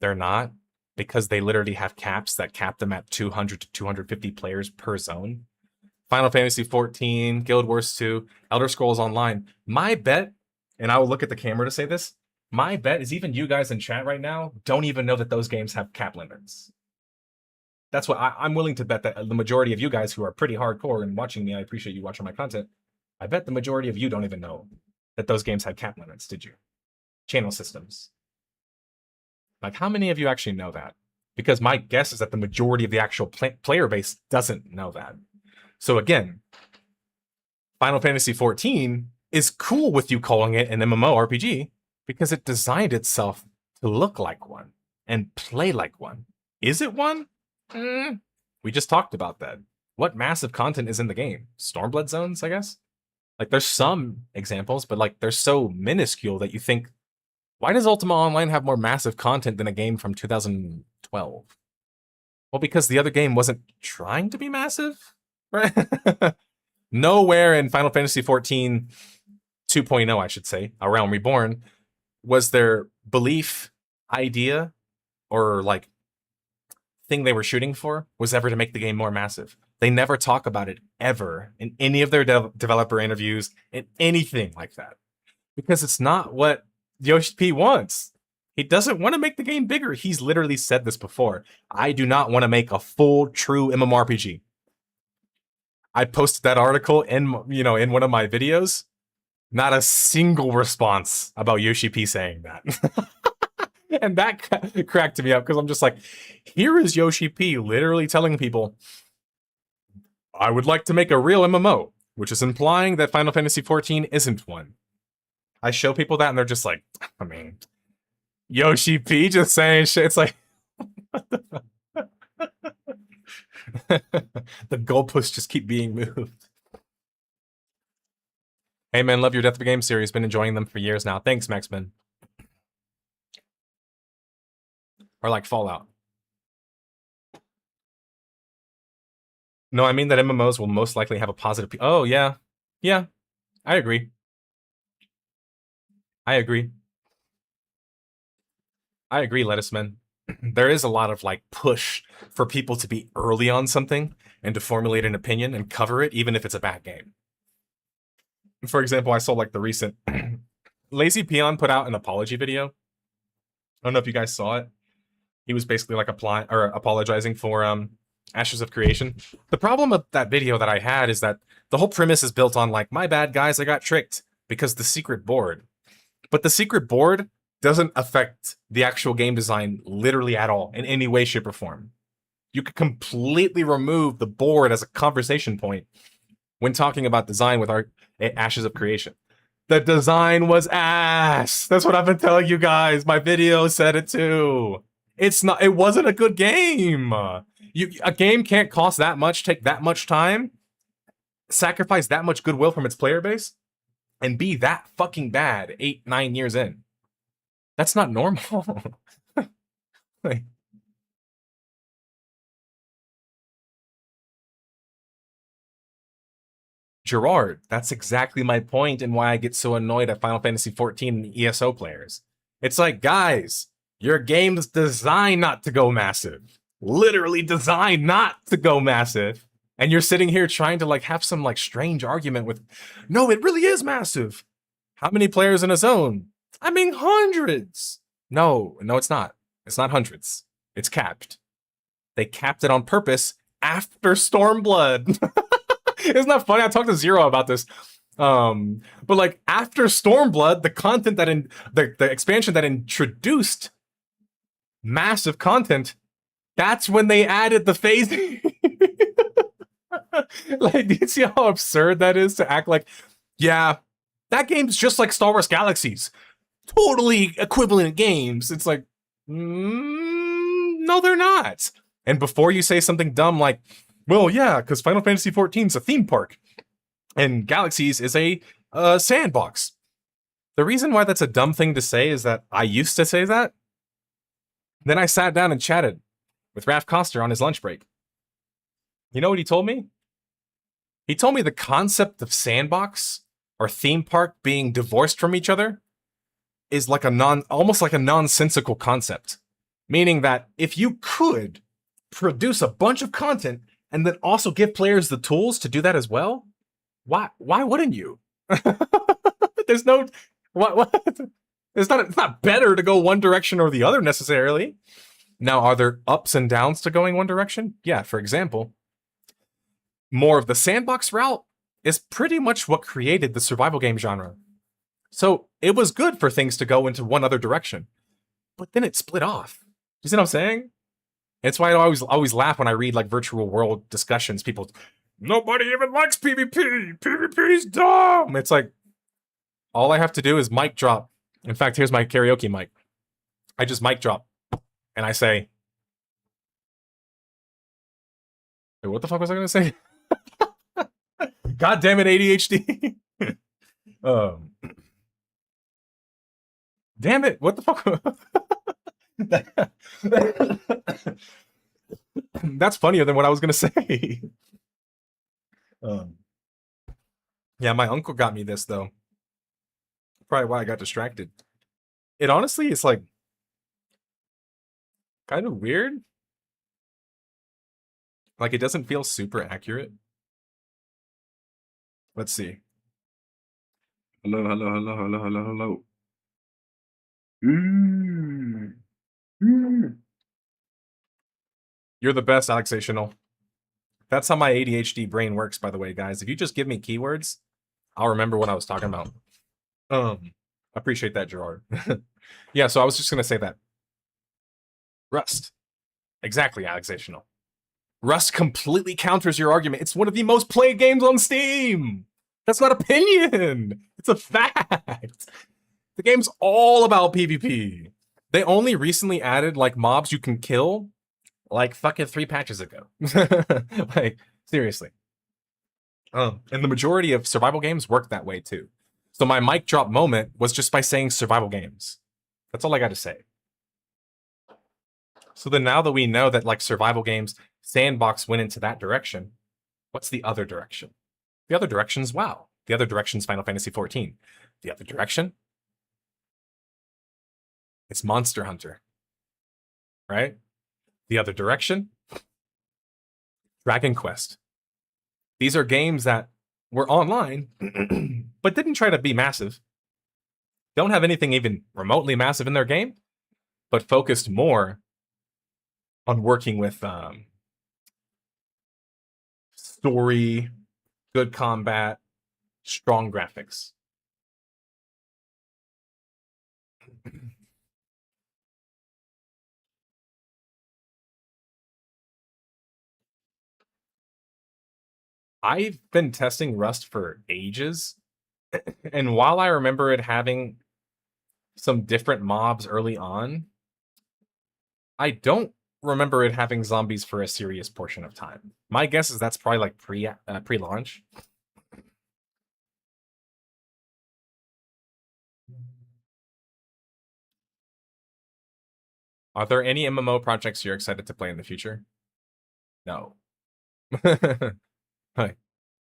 they're not, because they literally have caps that cap them at 200 to 250 players per zone. Final Fantasy 14, Guild Wars 2, Elder Scrolls Online. My bet, and I will look at the camera to say this, my bet is even you guys in chat right now don't even know that those games have cap limits. That's what I'm willing to bet that the majority of you guys who are pretty hardcore and watching me, I appreciate you watching my content. I bet the majority of you don't even know that those games had cap limits, did you? Channel systems. Like, how many of you actually know that? Because my guess is that the majority of the actual player base doesn't know that. So again, Final Fantasy 14 is cool with you calling it an MMORPG because it designed itself to look like one and play like one. Is it one? We just talked about that. What massive content is in the game? Stormblood zones, I guess? Like, there's some examples, but like they're so minuscule that you think, why does Ultima Online have more massive content than a game from 2012? Well, because the other game wasn't trying to be massive, right? Nowhere in Final Fantasy 14 2.0, I should say, A Realm Reborn, was their belief, idea, or like thing they were shooting for was ever to make the game more massive. They never talk about it ever in any of their developer interviews, in anything like that, because it's not what Yoshi P wants. He doesn't want to make the game bigger. He's literally said this before. I do not want to make a full, true MMORPG. I posted that article in one of my videos. Not a single response about Yoshi P saying that. And that cracked me up because I'm just like, here is Yoshi P literally telling people, I would like to make a real MMO, which is implying that Final Fantasy XIV isn't one. I show people that and they're just like, I mean, Yoshi P just saying shit. It's like, the goalposts just keep being moved. Hey man, love your Death of a Game series. Been enjoying them for years now. Thanks, Maxman. Or like Fallout. No, I mean that MMOs will most likely have a positive. Oh yeah, yeah, I agree. I agree. I agree, Lettuceman. There is a lot of like push for people to be early on something and to formulate an opinion and cover it, even if it's a bad game. For example, I saw like the recent Lazy Peon put out an apology video. I don't know if you guys saw it. He was basically like apologizing for Ashes of Creation. The problem with that video that I had is that the whole premise is built on like, my bad guys, I got tricked because the secret board. But the secret board doesn't affect the actual game design literally at all in any way, shape, or form. You could completely remove the board as a conversation point when talking about design with our Ashes of Creation. The design was ass. That's what I've been telling you guys. My video said it too. It's not. It wasn't a good game. A game can't cost that much, take that much time, sacrifice that much goodwill from its player base, and be that fucking bad 8-9 years in. That's not normal. Like, Gerard, that's exactly my point and why I get so annoyed at Final Fantasy XIV and ESO players. It's like, guys, your game's designed not to go massive. Literally designed not to go massive. And you're sitting here trying to like have some like strange argument with, no, it really is massive. How many players in a zone? I mean, hundreds. No, it's not. It's not hundreds. It's capped. They capped it on purpose after Stormblood. Isn't that funny? I talked to Zero about this. But like after Stormblood, the content that the expansion that introduced massive content, that's when they added the phasing. Like, do you see how absurd that is to act like, yeah, that game's just like Star Wars Galaxies. Totally equivalent games. It's like, no, they're not. And before you say something dumb like, well, yeah, because Final Fantasy XIV is a theme park, and Galaxies is a sandbox. The reason why that's a dumb thing to say is that I used to say that. Then I sat down and chatted with Raph Koster on his lunch break. You know what he told me? He told me the concept of sandbox or theme park being divorced from each other is like almost like a nonsensical concept. Meaning that if you could produce a bunch of content and then also give players the tools to do that as well, why wouldn't you? There's no what it's not better to go one direction or the other necessarily. Now, are there ups and downs to going one direction? Yeah, for example, more of the sandbox route is pretty much what created the survival game genre. So it was good for things to go into one other direction, but then it split off. You see what I'm saying? It's why I always laugh when I read like virtual world discussions. People, nobody even likes PvP. PvP's dumb. It's like, all I have to do is mic drop. In fact, here's my karaoke mic. I just mic drop, and I say, wait, what the fuck was I gonna say? God damn it, ADHD. Damn it, what the fuck? That's funnier than what I was gonna say. Yeah, my uncle got me this though. Probably why I got distracted. It honestly is like kind of weird. Like it doesn't feel super accurate. Let's see. Hello, hello, hello, hello, hello, hello. Mm. Mm. You're the best, Alexational. That's how my ADHD brain works, by the way, guys. If you just give me keywords, I'll remember what I was talking about. Appreciate that, Gerard. Yeah, so I was just gonna say that Rust, exactly, Alexational. Rust completely counters your argument. It's one of the most played games on Steam. That's not opinion. It's a fact. The game's all about PvP. They only recently added like mobs you can kill like fucking 3 patches ago. Like seriously. And the majority of survival games work that way too. So my mic drop moment was just by saying survival games. That's all I got to say. So then now that we know that like survival games, Sandbox went into that direction, what's the other direction? The other direction's WoW. The other direction's Final Fantasy 14. The other direction? It's Monster Hunter. Right? The other direction? Dragon Quest. These are games that were online, but didn't try to be massive. Don't have anything even remotely massive in their game, but focused more on working with story, good combat, strong graphics. I've been testing Rust for ages, and while I remember it having some different mobs early on, I don't remember it having zombies for a serious portion of time. My guess is that's probably like pre-launch. Are there any MMO projects you're excited to play in the future? No. Hi.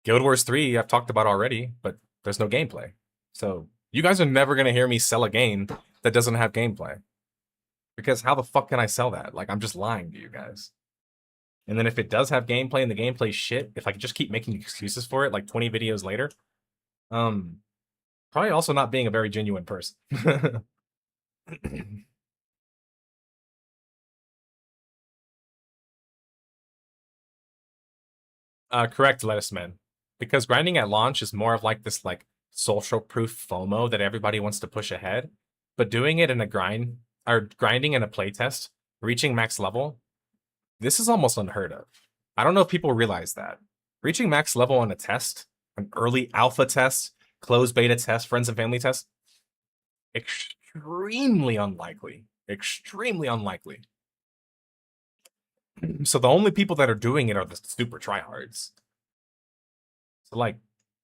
Guild Wars 3 I've talked about already, but there's no gameplay. So you guys are never gonna hear me sell a game that doesn't have gameplay. Because how the fuck can I sell that? Like I'm just lying to you guys. And then if it does have gameplay and the gameplay shit, if I could just keep making excuses for it like 20 videos later, um probably also not being a very genuine person. Correct, Lettuce Man. Because grinding at launch is more of like this like social proof FOMO that everybody wants to push ahead. But doing it in a grind or grinding in a playtest, reaching max level, this is almost unheard of. I don't know if people realize that. Reaching max level on a test, an early alpha test, closed beta test, friends and family test, extremely unlikely. Extremely unlikely. So the only people that are doing it are the super tryhards. So like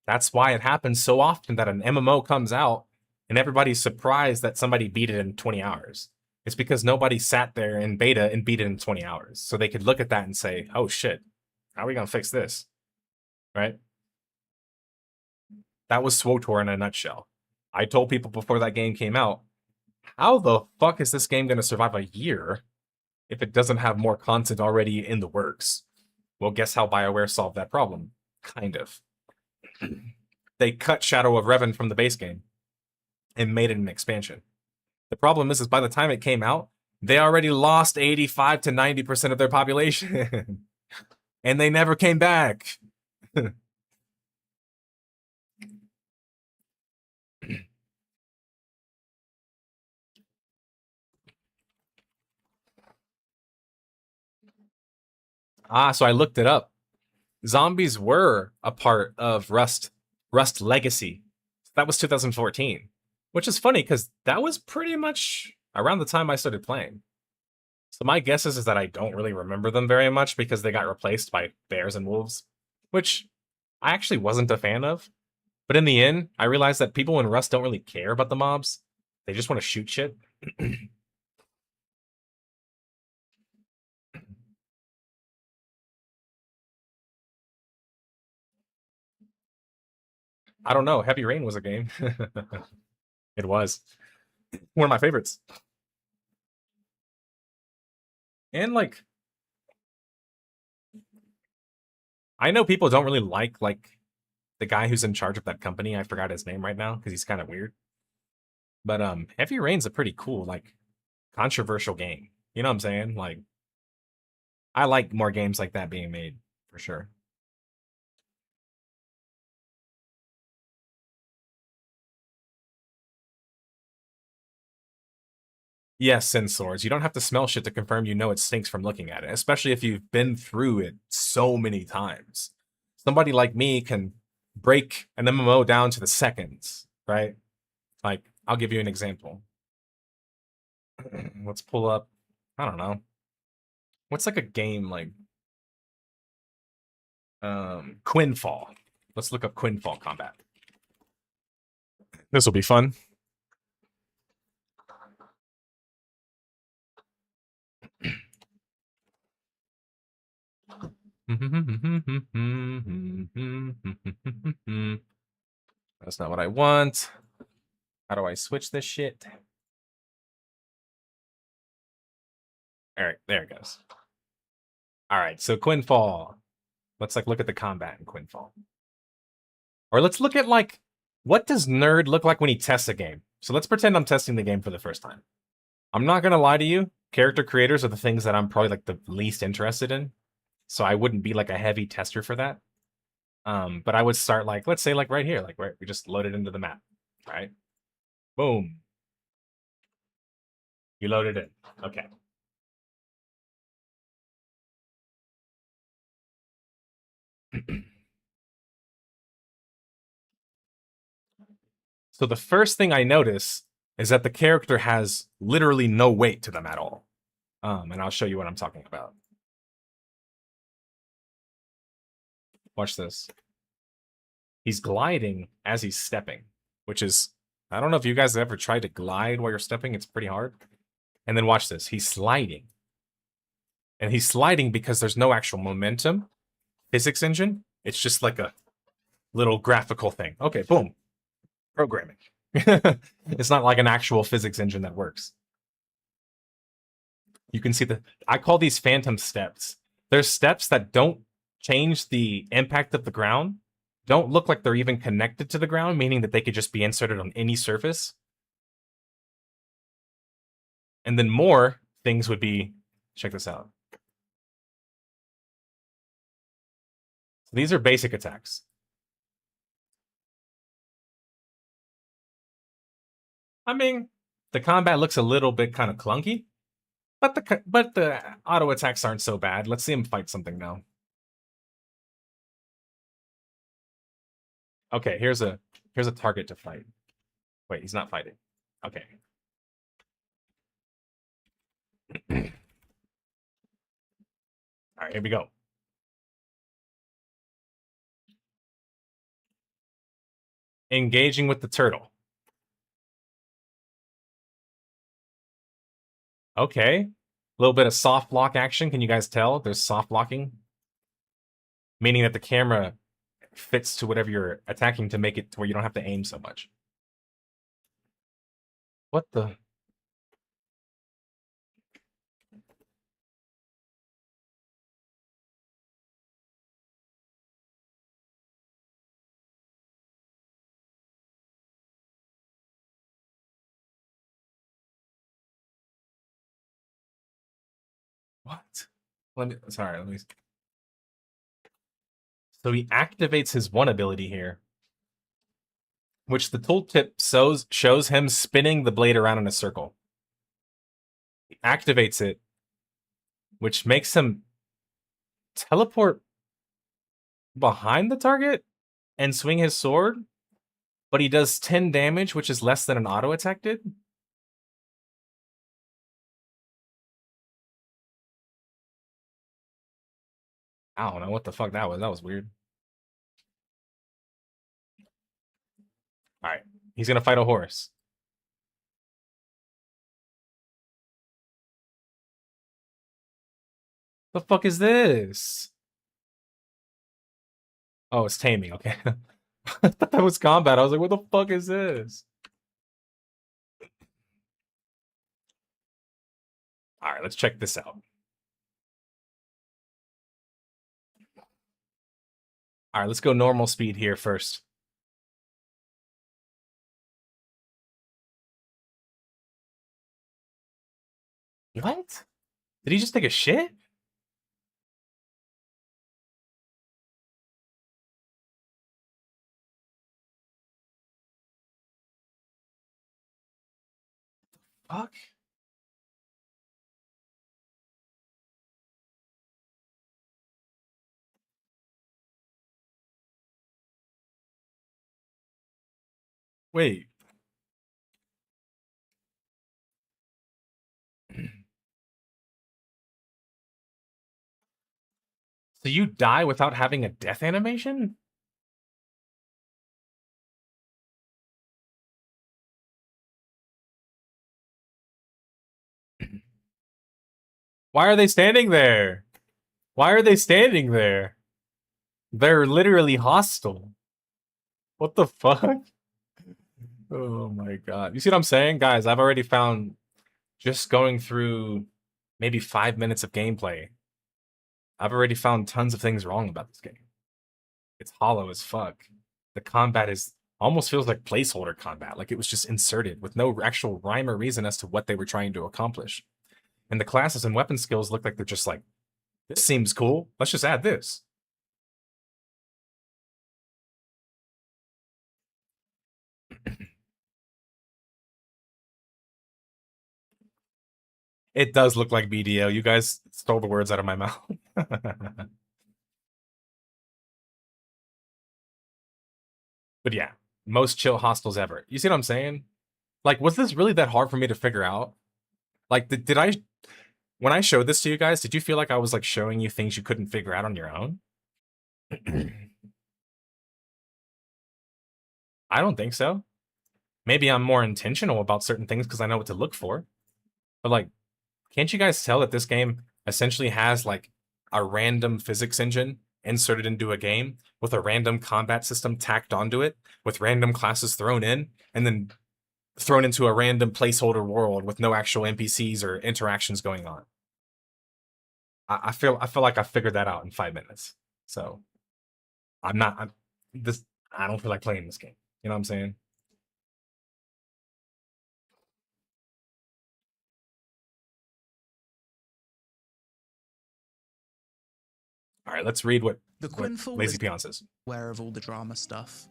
that's why it happens so often that an MMO comes out and everybody's surprised that somebody beat it in 20 hours. It's because nobody sat there in beta and beat it in 20 hours. So they could look at that and say, "Oh shit, how are we going to fix this?" Right? That was SWTOR in a nutshell. I told people before that game came out, how the fuck is this game going to survive a year if it doesn't have more content already in the works? Well, guess how BioWare solved that problem? Kind of. They cut Shadow of Revan from the base game and made it an expansion. The problem is by the time it came out, they already lost 85 to 90% of their population. And they never came back. So I looked it up. Zombies were a part of Rust Legacy. That was 2014, which is funny because that was pretty much around the time I started playing. So my guess is that I don't really remember them very much because they got replaced by bears and wolves, which I actually wasn't a fan of. But in the end, I realized that people in Rust don't really care about the mobs. They just want to shoot shit. I don't know. Heavy Rain was a game. It was one of my favorites. And like I know people don't really like the guy who's in charge of that company. I forgot his name right now because he's kind of weird. But Heavy Rain's a pretty cool, like controversial game. You know what I'm saying? Like I like more games like that being made for sure. Yes, sensors. You don't have to smell shit to confirm you know it stinks from looking at it, especially if you've been through it so many times. Somebody like me can break an MMO down to the seconds, right? Like, I'll give you an example. Let's pull up, I don't know. What's like a game like Quinfall? Let's look up Quinfall combat. This will be fun. That's not what I want. How do I switch this shit? All right, there it goes. All right, so Quinfall. Let's like look at the combat in Quinfall. Or let's look at like what does nerd look like when he tests a game? So let's pretend I'm testing the game for the first time. I'm not gonna lie to you. Character creators are the things that I'm probably like the least interested in. So I wouldn't be like a heavy tester for that. But I would start like, let's say like right here, like right, we just load it into the map, right? Boom. You loaded it. Okay. So the first thing I notice is that the character has literally no weight to them at all. And I'll show you what I'm talking about. Watch this. He's gliding as he's stepping, which is, I don't know if you guys have ever tried to glide while you're stepping. It's pretty hard. And then watch this. He's sliding. And he's sliding because there's no actual momentum physics engine. It's just like a little graphical thing. Okay, boom. Programming. It's not like an actual physics engine that works. You can see I call these phantom steps. There's steps that don't change the impact of the ground, don't look like they're even connected to the ground, meaning that they could just be inserted on any surface. And then more things would be, check this out. So these are basic attacks. I mean, the combat looks a little bit kind of clunky, but the auto attacks aren't so bad. Let's see him fight something now. Okay, here's a target to fight. Wait, he's not fighting. Okay. All right, here we go. Engaging with the turtle. Okay. A little bit of soft lock action. Can you guys tell? There's soft locking, meaning that the camera fits to whatever you're attacking to make it to where you don't have to aim so much. What the? What? Sorry, let me. So he activates his one ability here, which the tooltip shows him spinning the blade around in a circle. He activates it, which makes him teleport behind the target and swing his sword, but he does 10 damage, which is less than an auto attack did. I don't know what the fuck that was. That was weird. All right. He's going to fight a horse. The fuck is this? Oh, it's taming. Okay. I thought that was combat. I was like, what the fuck is this? All right, let's check this out. All right, let's go normal speed here first. What? Did he just take a shit? Fuck. Wait. So you die without having a death animation? Why are they standing there? Why are they standing there? They're literally hostile. What the fuck? Oh my god. You see what I'm saying? Guys, I've already found, just going through maybe 5 minutes of gameplay, I've already found tons of things wrong about this game. It's hollow as fuck. The combat is almost feels like placeholder combat, like it was just inserted with no actual rhyme or reason as to what they were trying to accomplish. And the classes and weapon skills look like they're just like, this seems cool. Let's just add this. It does look like BDO. You guys stole the words out of my mouth. But yeah, most chill hostels ever. You see what I'm saying? Like, was this really that hard for me to figure out? Like, did I, when I showed this to you guys, did you feel like I was like showing you things you couldn't figure out on your own? I don't think so. Maybe I'm more intentional about certain things because I know what to look for. But like, can't you guys tell that this game essentially has like a random physics engine inserted into a game with a random combat system tacked onto it, with random classes thrown in, and then thrown into a random placeholder world with no actual NPCs or interactions going on? I feel like I figured that out in 5 minutes. So I'm not I'm, this. I don't feel like playing this game. You know what I'm saying? All right, let's read what The what Quinfall Lazy is Peon says. aware of all the drama stuff.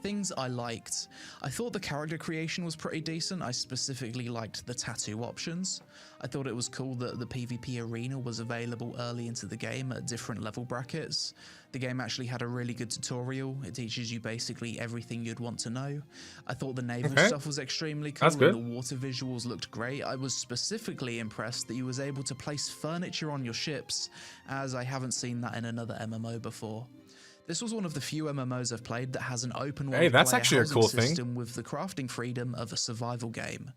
Things I liked. I thought the character creation was pretty decent. I specifically liked the tattoo options. I thought it was cool that the PvP arena was available early into the game at different level brackets. The game actually had a really good tutorial. It teaches you basically everything you'd want to know. I thought the naval stuff was extremely cool. That's good. And the water visuals looked great. I was specifically impressed that you was able to place furniture on your ships, as I haven't seen that in another MMO before. This was one of the few MMOs I've played that has an open world That's player actually a housing cool thing. system with the crafting freedom of a survival game.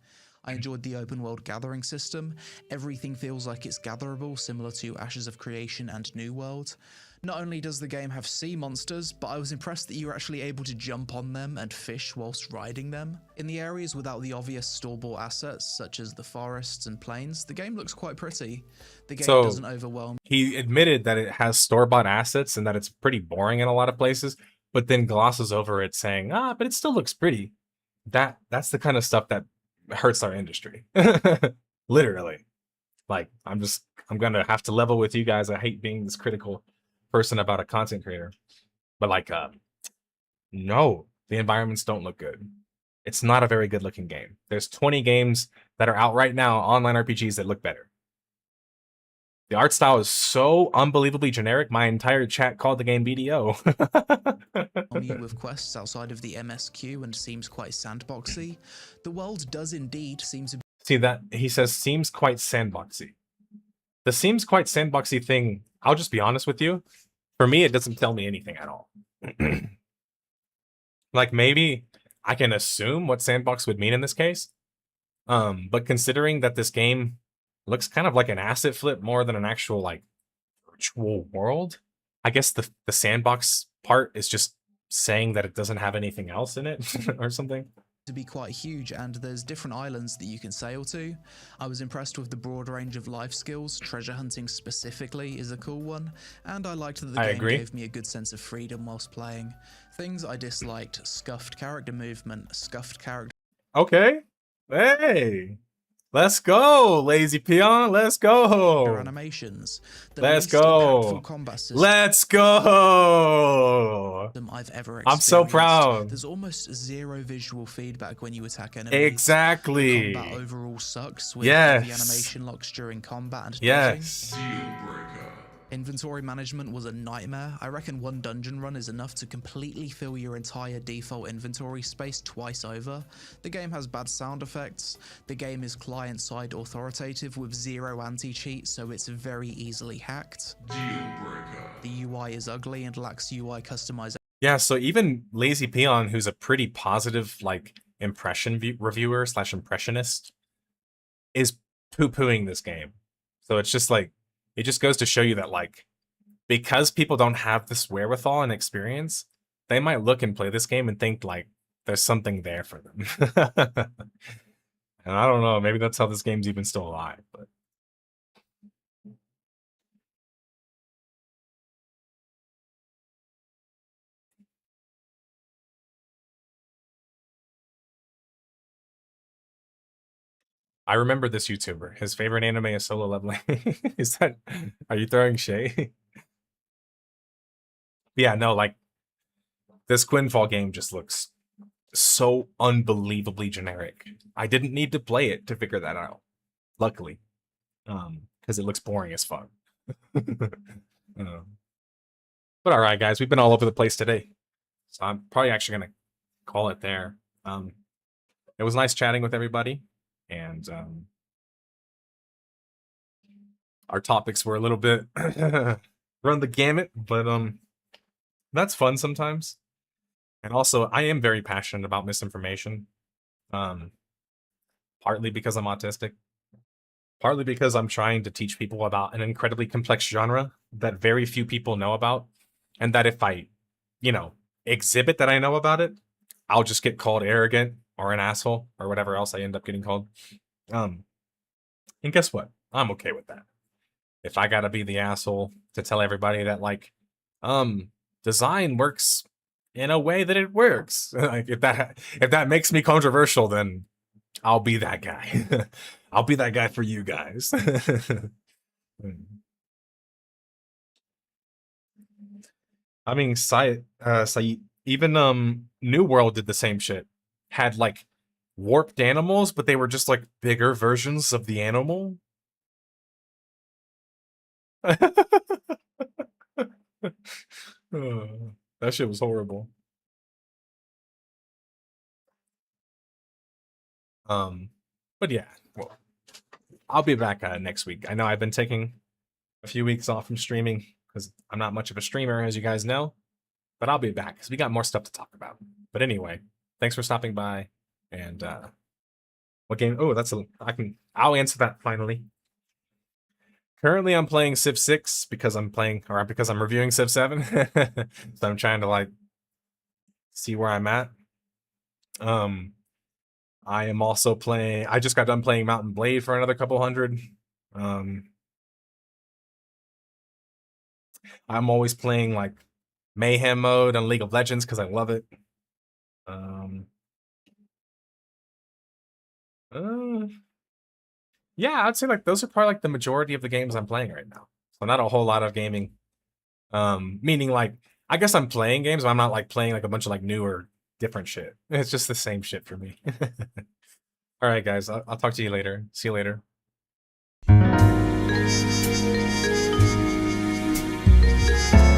I enjoyed the open world gathering system. Everything feels like it's gatherable, similar to Ashes of Creation and New World. Not only does the game have sea monsters, but I was impressed that you were actually able to jump on them and fish whilst riding them. In the areas without the obvious store-bought assets, such as the forests and plains, the game looks quite pretty. The game doesn't overwhelm. He admitted that it has store-bought assets and that it's pretty boring in a lot of places, but then glosses over it saying, but it still looks pretty. That's the kind of stuff that hurts our industry. Literally. Like, I'm gonna have to level with you guys. I hate being this critical person about a content creator. But like, no, the environments don't look good. It's not a very good looking game. There's 20 games that are out right now, online RPGs, that look better. The art style is so unbelievably generic, my entire chat called the game BDO. You with quests outside of the MSQ and seems quite sandboxy. The world does indeed seem to be. See that he says seems quite sandboxy. The seems quite sandboxy thing, I'll just be honest with you. For me, it doesn't tell me anything at all. Like, maybe I can assume what sandbox would mean in this case. But considering that this game looks kind of like an asset flip more than an actual like virtual world, I guess the sandbox part is just saying that it doesn't have anything else in it or something. To be quite huge, and there's different islands that you can sail to. I was impressed with the broad range of life skills. Treasure hunting specifically is a cool one, and I liked that the game gave me a good sense of freedom whilst playing. Things I disliked: scuffed character movement, scuffed character. Okay. Hey. Let's go, Lazy Peon. Let's go. Animations. Let's go. Let's go. I've ever experienced. I'm so proud. There's almost zero visual feedback when you attack enemies. Exactly. The combat overall sucks with the animation locks during combat and dodging. Yes. Deal breaker. Inventory management was a nightmare. I reckon one dungeon run is enough to completely fill your entire default inventory space twice over. The game has bad sound effects. The game is client-side authoritative with zero anti-cheat, so it's very easily hacked. The UI is ugly and lacks UI customization. Yeah, so even Lazy Peon, who's a pretty positive like impression reviewer / impressionist, is poo-pooing this game. So it's just like, it just goes to show you that like, because people don't have this wherewithal and experience, they might look and play this game and think like there's something there for them. And I don't know, maybe that's how this game's even still alive, but I remember this YouTuber. His favorite anime is Solo Leveling. Is that, are you throwing shade? Yeah, no, like this Quinfall game just looks so unbelievably generic. I didn't need to play it to figure that out. Luckily. Because it looks boring as fuck. But all right, guys, we've been all over the place today. So I'm probably actually going to call it there. It was nice chatting with everybody. And our topics were a little bit run the gamut, but that's fun sometimes. And also, I am very passionate about misinformation. Partly because I'm autistic, partly because I'm trying to teach people about an incredibly complex genre that very few people know about, and that if I, exhibit that I know about it, I'll just get called arrogant or an asshole or whatever else I end up getting called. And guess what? I'm okay with that. If I gotta be the asshole to tell everybody that like, design works in a way that it works, like if that makes me controversial, then I'll be that guy. I'll be that guy for you guys. I mean, even New World did the same shit. Had like warped animals, but they were just like bigger versions of the animal. That shit was horrible. But yeah, well, I'll be back next week. I know I've been taking a few weeks off from streaming because I'm not much of a streamer, as you guys know. But I'll be back because we got more stuff to talk about. But anyway, thanks for stopping by. And what game? Oh, I'll answer that finally. Currently, I'm playing Civ 6 because I'm reviewing Civ 7. So I'm trying to like see where I'm at. I am also playing. I just got done playing Mountain Blade for another couple hundred. I'm always playing like Mayhem mode on League of Legends because I love it. Yeah, I'd say like those are probably like the majority of the games I'm playing right now. So not a whole lot of gaming. Meaning like I guess I'm playing games, but I'm not like playing like a bunch of like newer different shit. It's just the same shit for me. All right, guys, I'll talk to you later. See you later.